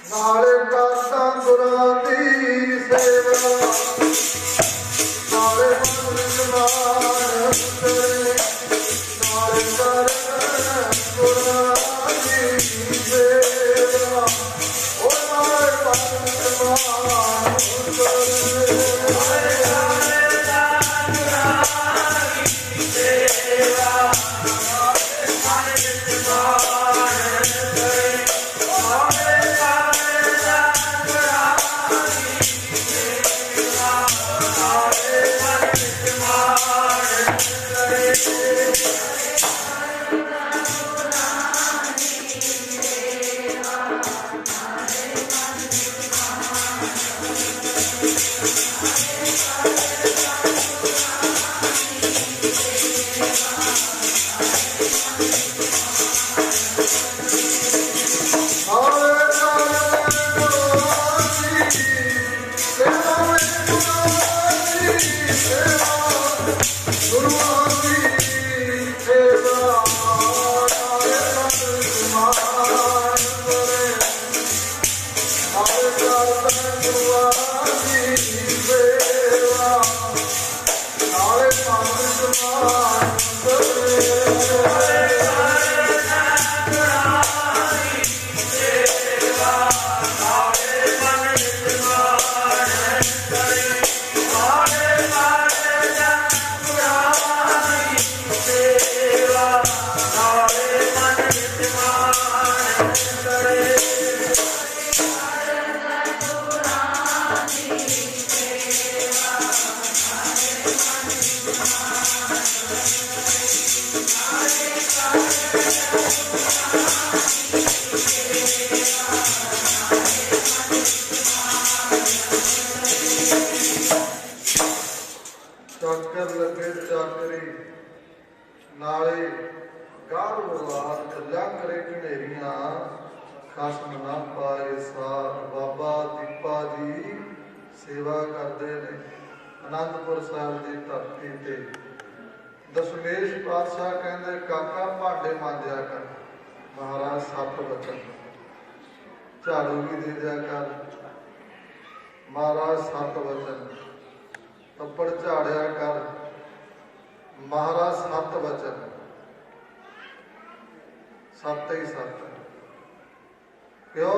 नाले करदा गुरां दी सेवा, नाले मन विच मान करे, नाले करदा गुरां दी सेवा, ओ नाले मन विच मान करे। चाकर लगे चाकरी नाले गाल बरबाद कल्या करे घनेरियां, खसम ना पाए साथ। बाबा दीपा जी सेवा करते ने आनंदपुर साहिब की धरती ते। दशमेश पातशाह कहते काका भांडे मांजिया कर, महाराज सत बचन। झाड़ू भी दे दिया कर, महाराज सत वचन। तप्पड़ झाड़िया कर, महाराज सत वचन। सत ही सत। क्यों?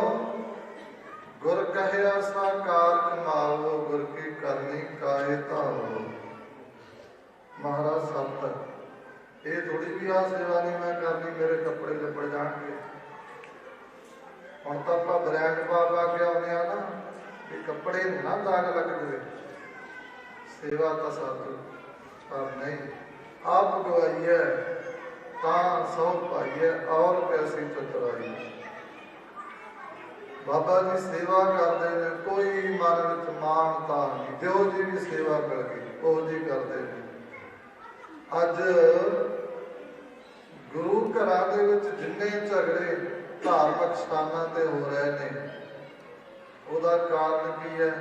गुर कहया सा कार कमाओ, गुर की करनी काहे धावो। महाराज सत। ये थोड़ी भी आ सेवा नहीं मैं करनी मेरे कपड़े लिपड़ जाएंगे। हम तो आप ब्रांड पा के आने ना कि कपड़े ना दाग लग जाए। सेवा का साधु पर नहीं, आप गवाई है सौ पाई है और पैसे चतुराई। बाबा जी सेवा करते हैं, कोई मन में मानता नहीं, जो जी भी सेवा कर गई वो जी करते हैं। अज गुरु घरां दे विच जिन्ने झगड़े धार्मिक स्थानां ते हो रहे ने, ਉਹਦਾ कारण की है?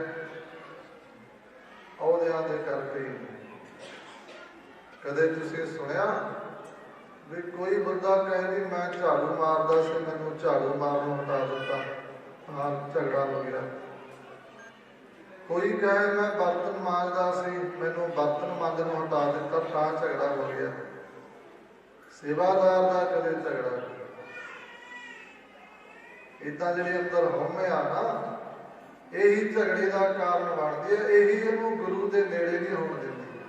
ਅਹੁਦਿਆਂ ਦੇ ਕਰਕੇ। ਕਦੇ ਤੁਸੀਂ ਸੁਣਿਆ ਵੀ ਕੋਈ ਬੰਦਾ ਕਹੇ ਵੀ ਮੈਂ ਝਾੜੂ ਮਾਰਦਾ ਸੀ, ਮੈਨੂੰ ਝਾੜੂ ਮਾਰਨੋਂ ਹਟਾ ਦਿੱਤਾ, ਹਾਂ ਝਗੜਾ ਹੋ ਗਿਆ। ਕੋਈ ਕਹੇ ਮੈਂ ਬਰਤਨ ਮਾਂਜਦਾ ਸੀ, ਮੈਨੂੰ ਬਰਤਨ ਮਾਂਜਣੋਂ ਹਟਾ ਦਿੱਤਾ, ਤਾਂ ਝਗੜਾ ਹੋ ਗਿਆ। ਸੇਵਾਦਾਰ ਦਾ ਕਦੇ ਝਗੜਾ। ਇੱਦਾਂ ਜਿਹੜੇ ਅੰਦਰ ਹਉਮੈ ਆ ਨਾ, यही झगड़े का कारण बनती है, यही इनू गुरु के नेड़े नहीं होने देती,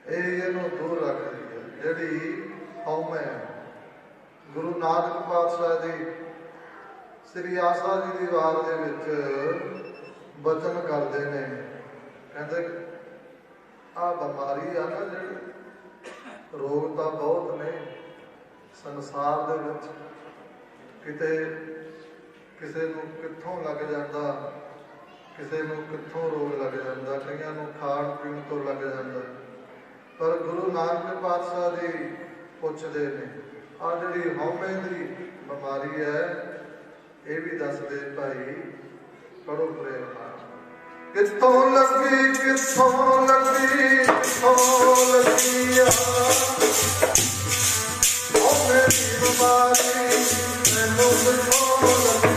यही इनू दूर रखती है जी हौमे है। गुरु नानक पातशाह जी श्री आसा जी की वार दे विच वचन करते हैं, कहते आ बीमारी आ ना जी, रोग तो बहुत ने संसार दे विच, किते किसे नूं कित्थों लग जाता, किसे नूं कित्थों रोग लग जाता, कईयां नूं खाण पीण तो लग जाता। पर गुरु नानक पातशाह जी पुछदे ने आ जिहड़ी हौमे दी बीमारी है ये भी दस दे भाई, पढ़ो प्रेम नाल। कित्थों लगी कित्थों लगी कित्थों लगी हौमे दी बीमारी मैनूं कित्थों लगी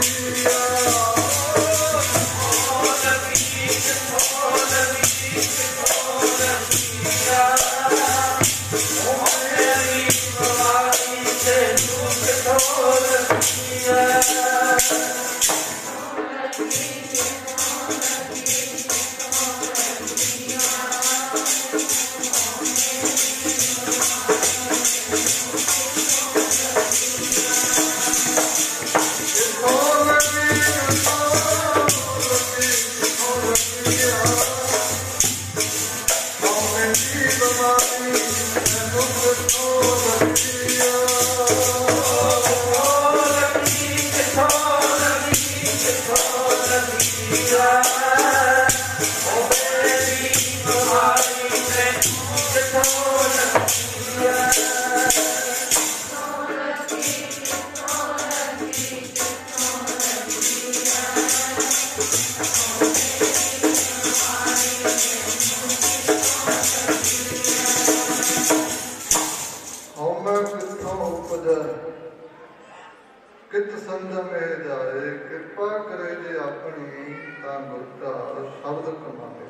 कित संजमे जाए कृपा करे जे अपनी तां गुरता शब्द कमावे।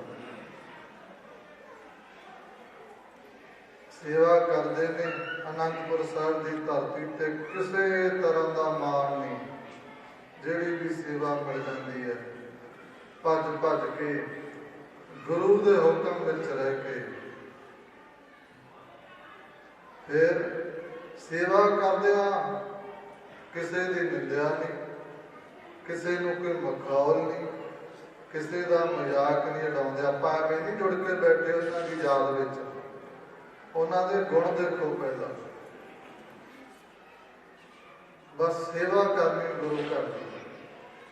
सेवा करते ने आनंदपुर साहिब की धरती ते किसी तरह का मान नहीं, जिहड़ी भी सेवा मिल जाती है भज भज के गुरु के हुक्म विच रह के फिर सेवा करदिया किसी की निंदा नहीं, किसी को कोई मखौल नहीं, किसी का मजाक नहीं उड़ाते। आप एवं नहीं जुड़ के बैठे उन्होंने की याद विच, उन्होंने गुण देखो पहला, बस सेवा करनी गुरु घर की,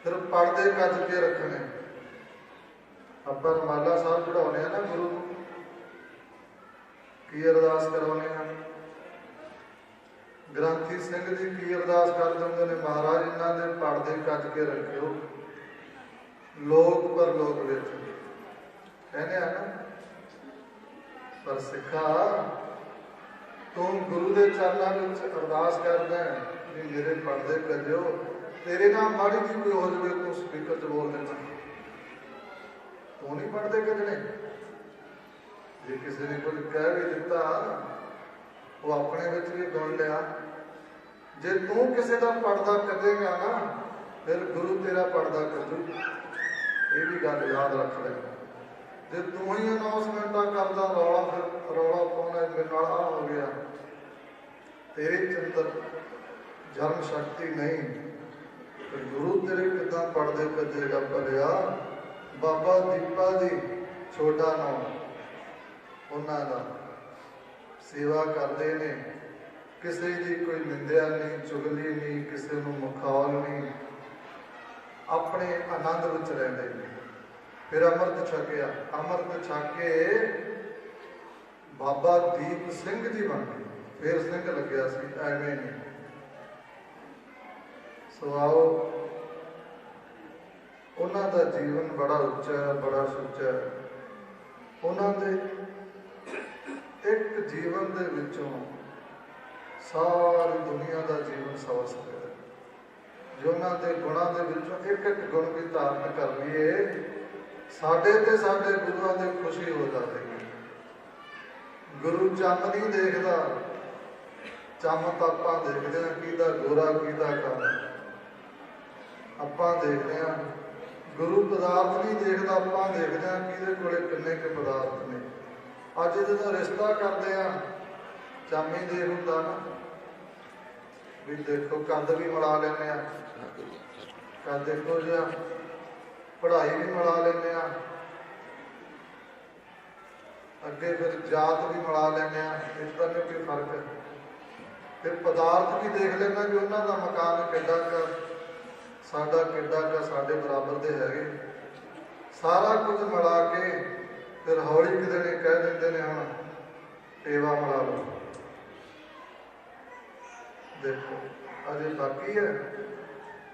फिर पढ़ते कज के रखने। आप रमाला साहब चढ़ाने ना गुरु की अरदास करवाने हैं, ग्रंथी सिंह जी की अरदास करते होंगे ने महाराज इन्हों के पढ़ते कज के रखियो लोक पर लोक विच कहने हैं ना। पर सिखा तू गुरु के चरणों में अरदास करना भी मेरे पढ़ते कजो, तेरे नाम माड़ी जी कोई हो जाए तू स्पीकर च बोल देना, तू नहीं पढ़ते कजने। जे किसी ने कुछ कह भी दिता वो अपने विच भी गुण लिया, जे तू किसी का पढ़दा करेगा ना फिर गुरु तेरा पढ़दा करू, ये भी गल याद रख लेना। जे तू ही अनाउंसमेंटा करदा रौला फिर रौला पाउणा मेरे नाल आ हो गया, तेरे अंदर जन्म शक्ति नहीं, फिर गुरु तेरे किदां पढ़दे कजेगा भलिया। बाबा दीपा जी छोटा नाम उन्हां दा सेवा करते हैं, किसी की कोई निंदा नहीं, चुगली नहीं, किसी को मखौल नहीं, अपने आनंद विच रहिंदे ने। फिर अमृत छकिया, अमृत छक के बाबा दीप सिंह जी बन गए, फिर सिंह लग्या सी एवें नहीं। सो आओ उन्हां दा जीवन बड़ा उच्चा है, बड़ा सुच्चा है। उन्हां दे एक जीवन दे विचों सारी दुनिया का जीवन सवर सकता है, जो उन्होंने गुणों के विचों एक एक गुण भी धारण कर लीए साडे ते साडे गुरुआं दे खुशी हो जाती है। गुरु चंद नहीं देखता, चंद तो आप देखते हैं किहदा गोरा किहदा काला, आप देखते हैं। गुरु पदार्थ नहीं देखता, आप देखते हैं किहदे कोले किन्ने के पदार्थ ने। अज जो रिश्ता करते हैं चामी देख होंदा ना भी देखो कद भी मिला लेने, कद देखो जी पढ़ाई भी मिला लेने, अगे फिर जात भी मिला लेने, इसका नहीं कोई फर्क है। ਤੇ ਪਦਾਰਥ ਵੀ ਦੇਖ ਲੈਣਾ ਵੀ ਉਹਨਾਂ ਦਾ ਮਕਾਨ ਕਿੱਡਾ ਕੁ, ਸਾਡਾ ਕਿੱਡਾ ਕੁ, ਸਾਡੇ ਬਰਾਬਰ ਦੇ ਹੈਗੇ। ਸਾਰਾ ਕੁਝ ਮਿਲਾ ਕੇ ਫਿਰ ਹੌਲੀ ਕਿਤੇ ਨੇ ਕਹਿ ਦਿੰਦੇ ਨੇ ਹੁਣ ਟੇਵਾ ਮਿਲਾ ਲਓ। ਦੇਖੋ ਅਜੇ ਬਾਕੀ ਹੈ,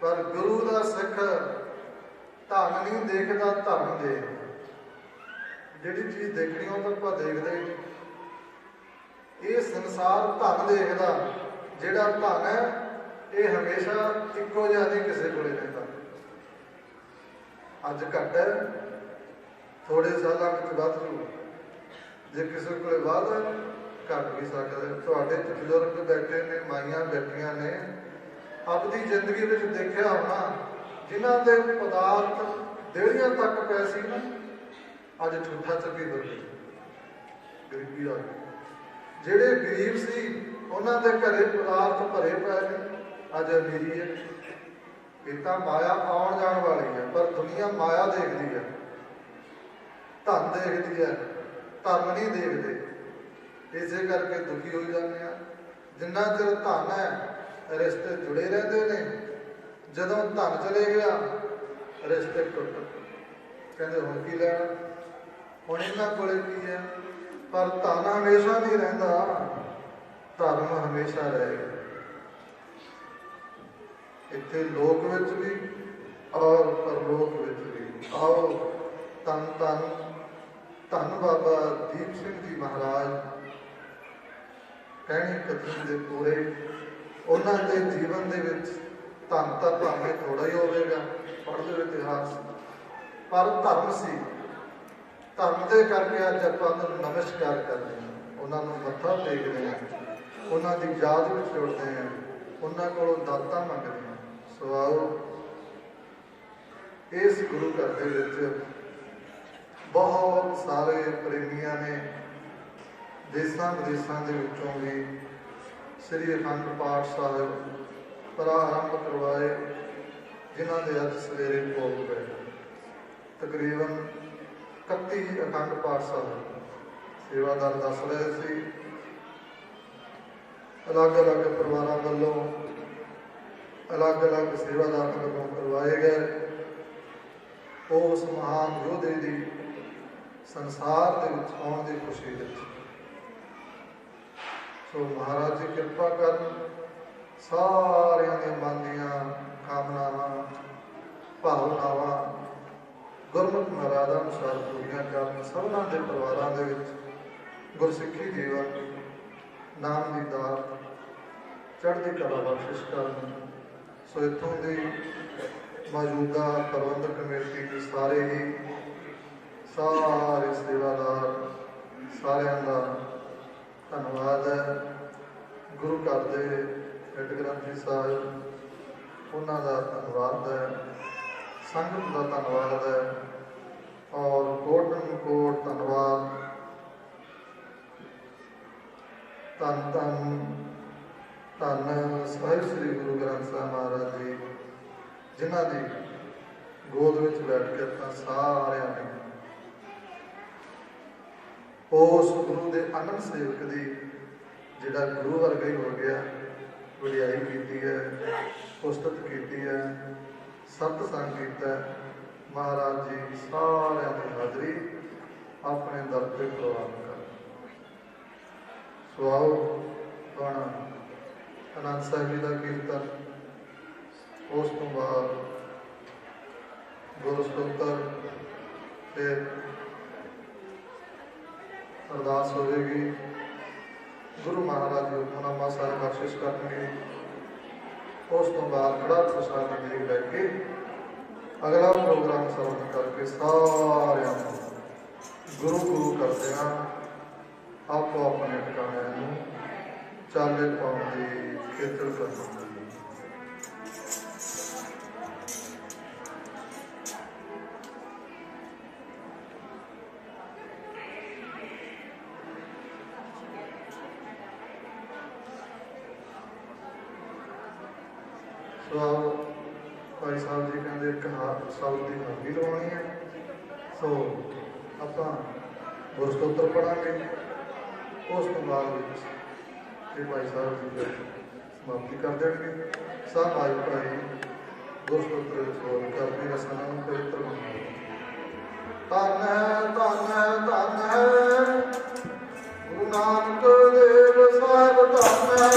ਪਰ ਗੁਰੂ ਦਾ ਸਿੱਖ ਧਨ ਨਹੀਂ ਦੇਖਦਾ, ਧਰਮ ਦੇਖਦਾ। ਜਿਹੜੀ ਚੀਜ਼ ਦੇਖਣੀ ਉਹ ਤਾਂ ਆਪਾਂ ਦੇਖਦੇ ਹੀ। ਇਹ ਸੰਸਾਰ ਧਨ ਦੇਖਦਾ, ਜਿਹੜਾ ਧਨ ਹੈ ਇਹ ਹਮੇਸ਼ਾ ਇੱਕੋ ਜਿਹਾ ਨਹੀਂ ਕਿਸੇ ਕੋਲੇ ਰਹਿੰਦਾ। ਅੱਜ ਘੱਟ ਹੈ, ਥੋੜੇ ਸਾਲਾਂ ਵਿੱਚ ਵੱਧ ਜੂ। ਜੇ ਕਿਸੇ ਕੋਲੇ ਵੱਧ ਘੱਟ ਵੀ ਸਕਦਾ। ਤੁਹਾਡੇ ਚ ਬਜ਼ੁਰਗ ਬੈਠੇ ਨੇ, ਮਾਈਆਂ ਬੈਠੀਆਂ ਨੇ, ਆਪਣੀ ਜ਼ਿੰਦਗੀ ਵਿੱਚ ਦੇਖਿਆ ਹੋਣਾ ਜਿਨ੍ਹਾਂ ਦੇ ਪਦਾਰਥ ਦੇੜੀਆਂ ਤੱਕ ਪਏ ਸੀ ਨਾ, ਅੱਜ ਠੂਠਾ ਚੱਕੀ ਵਰਗੇ ਗਰੀਬੀ ਆ ਗਈ। ਜਿਹੜੇ ਗਰੀਬ ਸੀ ਉਹਨਾਂ ਦੇ ਘਰੇ ਪਦਾਰਥ ਭਰੇ ਪਏ ਨੇ, ਅੱਜ ਅਮੀਰੀ ਹੈ। ਇਹ ਤਾਂ ਮਾਇਆ ਆਉਣ ਜਾਣ ਵਾਲੀ ਹੈ, ਪਰ ਦੁਨੀਆ ਮਾਇਆ ਦੇਖਦੀ ਹੈ, ਧਨ ਦੇਖਦੀ ਹੈ, ਧਰਮ ਨਹੀਂ ਦੇਖਦੇ। ਇਸੇ ਕਰਕੇ ਦੁਖੀ ਹੋਈ ਜਾਂਦੇ ਆ। ਜਿੰਨਾ ਚਿਰ ਧਨ ਹੈ ਰਿਸ਼ਤੇ ਜੁੜੇ ਰਹਿੰਦੇ ਨੇ, ਜਦੋਂ ਧਨ ਚਲੇ ਗਿਆ ਰਿਸ਼ਤੇ ਟੁੱਟ। ਕਹਿੰਦੇ ਹੁਣ ਕੀ ਲੈਣਾ, ਹੁਣ ਇਹਨਾਂ ਕੋਲੇ ਕੀ ਹੈ। ਪਰ ਧਨ ਹਮੇਸ਼ਾ ਨਹੀਂ ਰਹਿੰਦਾ, ਧਰਮ ਹਮੇਸ਼ਾ ਰਹੇਗਾ। ਇੱਥੇ ਲੋਕ ਵਿੱਚ ਵੀ ਔਰ ਪਰਲੋਕ ਵਿੱਚ ਵੀ। ਆਓ ਧੰਨ ਧੰਨ ਧੰਨ ਬਾਬਾ ਦੀਪ ਸਿੰਘ ਜੀ ਮਹਾਰਾਜ, ਕਹਿਣੀ ਕਥਨੀ ਦੇ ਪੂਰੇ, ਉਹਨਾਂ ਦੇ ਜੀਵਨ ਦੇ ਵਿੱਚ ਧਨ ਤਾਂ ਭਾਵੇਂ ਥੋੜਾ ਹੀ ਹੋਵੇਗਾ, ਪੜ੍ਹ ਲਓ ਇਤਿਹਾਸ, ਪਰ ਧਰਮ ਸੀ। ਧਰਮ ਦੇ ਕਰਕੇ ਅੱਜ ਆਪਾਂ ਉਹਨਾਂ ਨੂੰ ਨਮਸਕਾਰ ਕਰਦੇ ਹਾਂ, ਉਹਨਾਂ ਨੂੰ ਮੱਥਾ ਟੇਕਦੇ ਹਾਂ, ਉਹਨਾਂ ਦੀ ਯਾਦ ਵਿੱਚ ਜੁੜਦੇ ਹਾਂ, ਉਹਨਾਂ ਕੋਲੋਂ ਦਾਤਾਂ ਮੰਗਦੇ ਹਾਂ। ਸੋ ਆਓ ਇਸ ਗੁਰੂ ਘਰ ਦੇ ਵਿੱਚ ਬਹੁਤ ਸਾਰੇ ਪ੍ਰੇਮੀਆਂ ਨੇ, ਦੇਸਾਂ ਵਿਦੇਸਾਂ ਦੇ ਵਿੱਚੋਂ ਵੀ ਸ੍ਰੀ ਅਖੰਡ ਪਾਠ ਸਾਹਿਬ ਪ੍ਰਾਰੰਭ ਕਰਵਾਏ, ਜਿਨ੍ਹਾਂ ਦੇ ਅੱਜ ਸਵੇਰੇ ਭੋਗ ਪਏ। ਤਕਰੀਬਨ 31 ਅਖੰਡ ਪਾਠ ਸਾਹਿਬ ਸੇਵਾਦਾਰ ਦੱਸ ਰਹੇ ਸੀ, ਅਲੱਗ-ਅਲੱਗ ਪਰਿਵਾਰਾਂ ਵੱਲੋਂ ਅਲੱਗ-ਅਲੱਗ ਸੇਵਾਦਾਰਾਂ ਵੱਲੋਂ ਕਰਵਾਏ ਗਏ। ਉਸ ਮਹਾਨ ਯੋਧੇ ਦੀ ਸੰਸਾਰ ਦੇ ਵਿੱਚ ਆਉਣ ਦੀ ਖੁਸ਼ੀ ਵਿੱਚ। ਸੋ ਮਹਾਰਾਜ ਜੀ ਕਿਰਪਾ ਕਰਨ, ਸਾਰਿਆਂ ਦੇ ਮਨ ਦੀਆਂ ਕਾਮਨਾਵਾਂ ਭਾਵਨਾਵਾਂ ਗੁਰਮੁਖ ਮਰਿਆਦਾ ਅਨੁਸਾਰ ਪੂਰੀਆਂ ਕਰਨ। ਸਭਨਾਂ ਦੇ ਪਰਿਵਾਰਾਂ ਦੇ ਵਿੱਚ ਗੁਰਸਿੱਖੀ ਜੀਵਨ, ਨਾਮ ਦੀ ਦਾਤ, ਚੜ੍ਹਦੀ ਕਲਾ ਬਖਸ਼ਿਸ਼ ਕਰਨ। ਸੋ ਇੱਥੋਂ ਦੀ ਮੌਜੂਦਾ ਪ੍ਰਬੰਧਕ ਕਮੇਟੀ ਦੇ ਸਾਰੇ ਹੀ ਸਾਰੇ ਸੇਵਾਦਾਰ, ਸਾਰਿਆਂ ਦਾ ਧੰਨਵਾਦ ਹੈ। ਗੁਰੂ ਘਰ ਦੇ ਹੈੱਡ ਗ੍ਰੰਥੀ ਸਾਹਿਬ, ਉਹਨਾਂ ਦਾ ਧੰਨਵਾਦ ਹੈ, ਸੰਗਤ ਦਾ ਧੰਨਵਾਦ ਹੈ, ਔਰ ਕੋਟਨ ਕੋਟ ਧੰਨਵਾਦ। ਧੰਨ ਧੰਨ ਧੰਨ ਸਾਹਿਬ ਸ੍ਰੀ ਗੁਰੂ ਗ੍ਰੰਥ ਸਾਹਿਬ ਮਹਾਰਾਜ ਜੀ, ਜਿਨ੍ਹਾਂ ਦੀ ਗੋਦ ਵਿੱਚ ਬੈਠ ਕੇ ਆਪਾਂ ਸਾਰਿਆਂ ਨੇ ਉਸ ਗੁਰੂ ਦੇ ਅਨੰਦ ਸੇਵਕ ਦੀ, ਜਿਹੜਾ ਗੁਰੂ ਵਰਗਾ ਹੀ ਹੋ ਗਿਆ, ਵਡਿਆਈ ਕੀਤੀ ਹੈ, ਉਸਤਤ ਕੀਤੀ ਹੈ, ਸਤਿਸੰਗ ਕੀਤਾ। ਮਹਾਰਾਜ ਜੀ ਸਾਰਿਆਂ ਦੀ ਹਾਜ਼ਰੀ ਆਪਣੇ ਦਰ ਤੇ ਪ੍ਰਵਾਨ ਕਰ। ਸੋ ਆਓ ਹੁਣ ਆਨੰਦ ਸਾਹਿਬ ਜੀ ਦਾ ਕੀਰਤਨ, ਉਸ ਤੋਂ ਬਾਅਦ ਗੁਰੂ ਸਤੋਤਰ, ਫਿਰ ਅਰਦਾਸ ਹੋਵੇਗੀ। ਗੁਰੂ ਮਹਾਰਾਜ ਜੀ ਹੁਕਮਨਾਮਾ ਸਾਹਿਬ ਬਖਸ਼ਿਸ਼ ਕਰਨਗੇ। ਉਸ ਤੋਂ ਬਾਅਦ ਕੜਾ ਪ੍ਰਸ਼ਾਦ ਦੀ ਦੇਗ ਲੈ ਕੇ ਅਗਲਾ ਪ੍ਰੋਗਰਾਮ ਸਰਵਣ ਕਰਕੇ ਸਾਰਿਆਂ ਨੂੰ ਗੁਰੂ ਗੁਰੂ ਕਰਦਿਆਂ ਆਪੋ ਆਪਣੇ ਟਿਕਾਣਿਆਂ ਨੂੰ ਚਾਲੇ ਪਾਉਣ ਦੀ ਖੇਤਰ ਕਰਨੀ। ਭਾਈ ਸਾਹਿਬ ਜੀ ਕਹਿੰਦੇ ਇੱਕ ਸ਼ਬਦ ਦੀ ਹਾਜ਼ਰੀ ਲਵਾਉਣੀ ਹੈ। ਸੋ ਆਪਾਂ ਗੁਰੂ ਸਤੋਤਰ ਪੜਾਂਗੇ, ਉਸ ਤੋਂ ਬਾਅਦ ਵਿੱਚ ये भाई साहब जी फिर समाप्ति कर देंगे। सब आए भाई गुरसूत्र छोड़ करनी रसना पवित्र बनाओ। धन है धन है गुरु नानक देव साहिब धन है।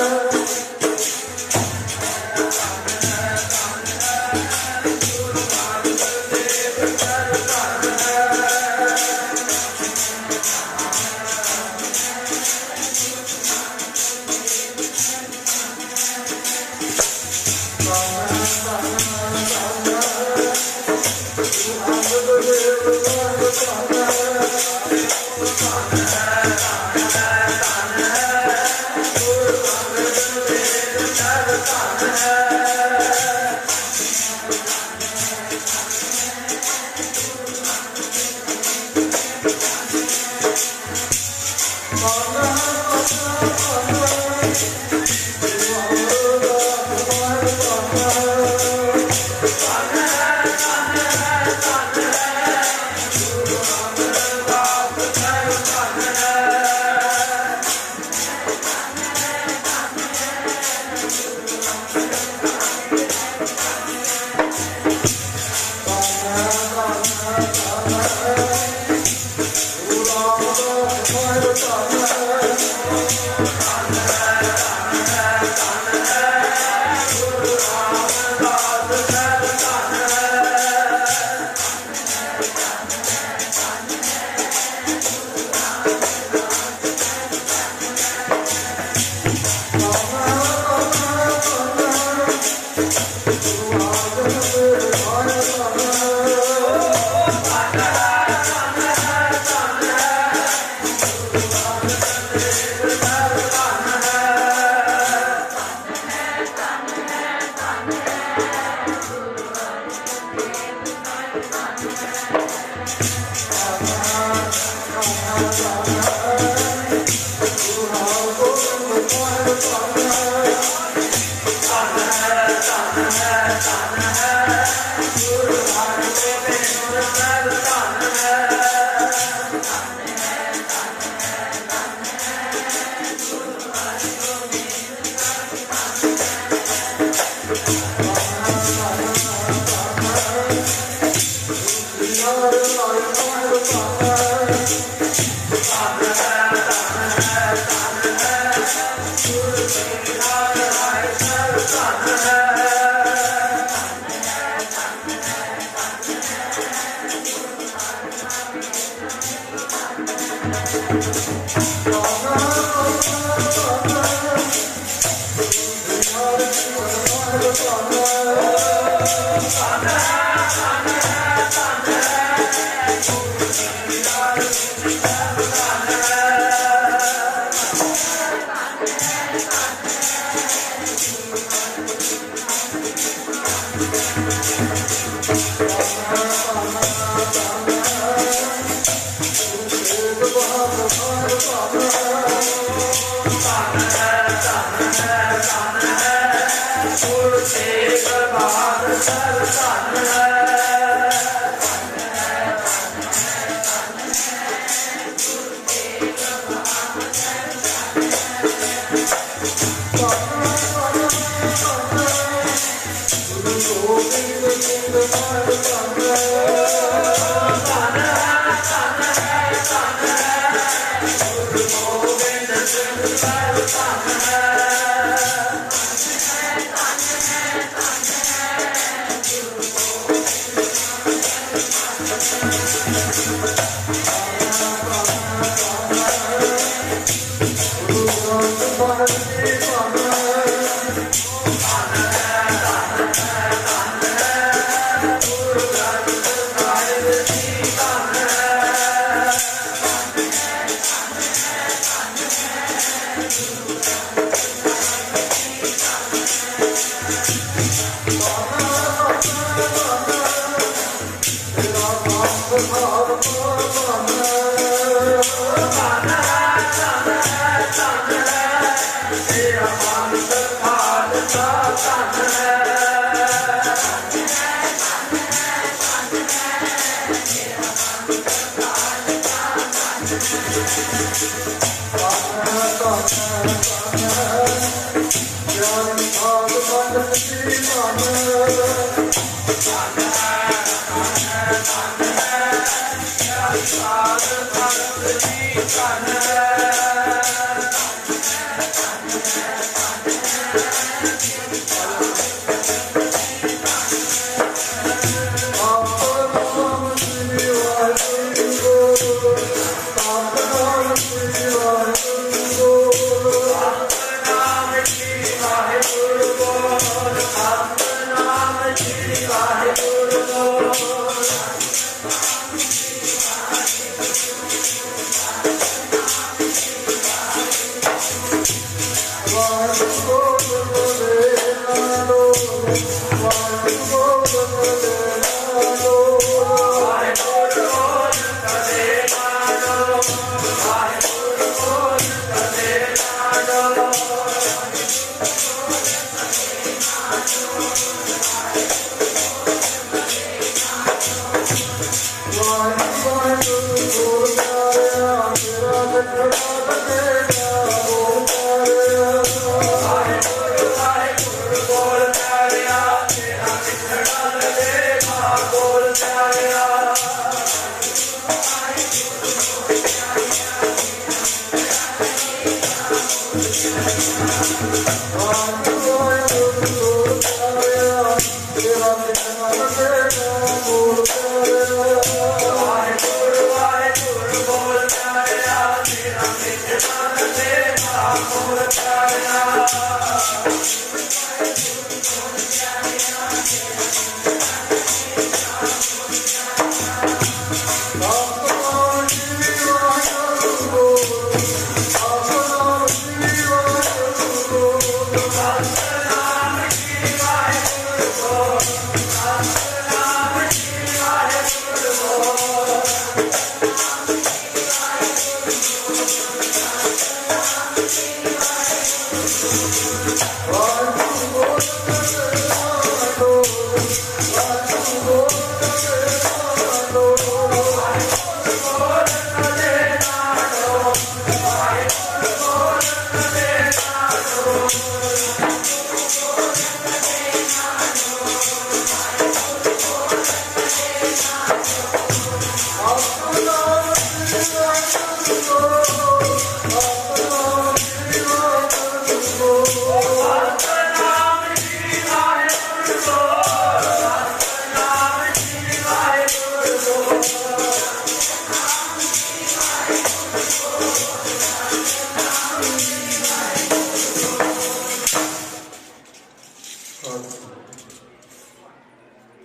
Thank you.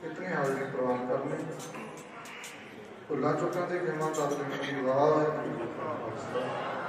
इतनी हाजिरी प्रवान कर लें भुला चुका तो क्षमा कर लें। वाह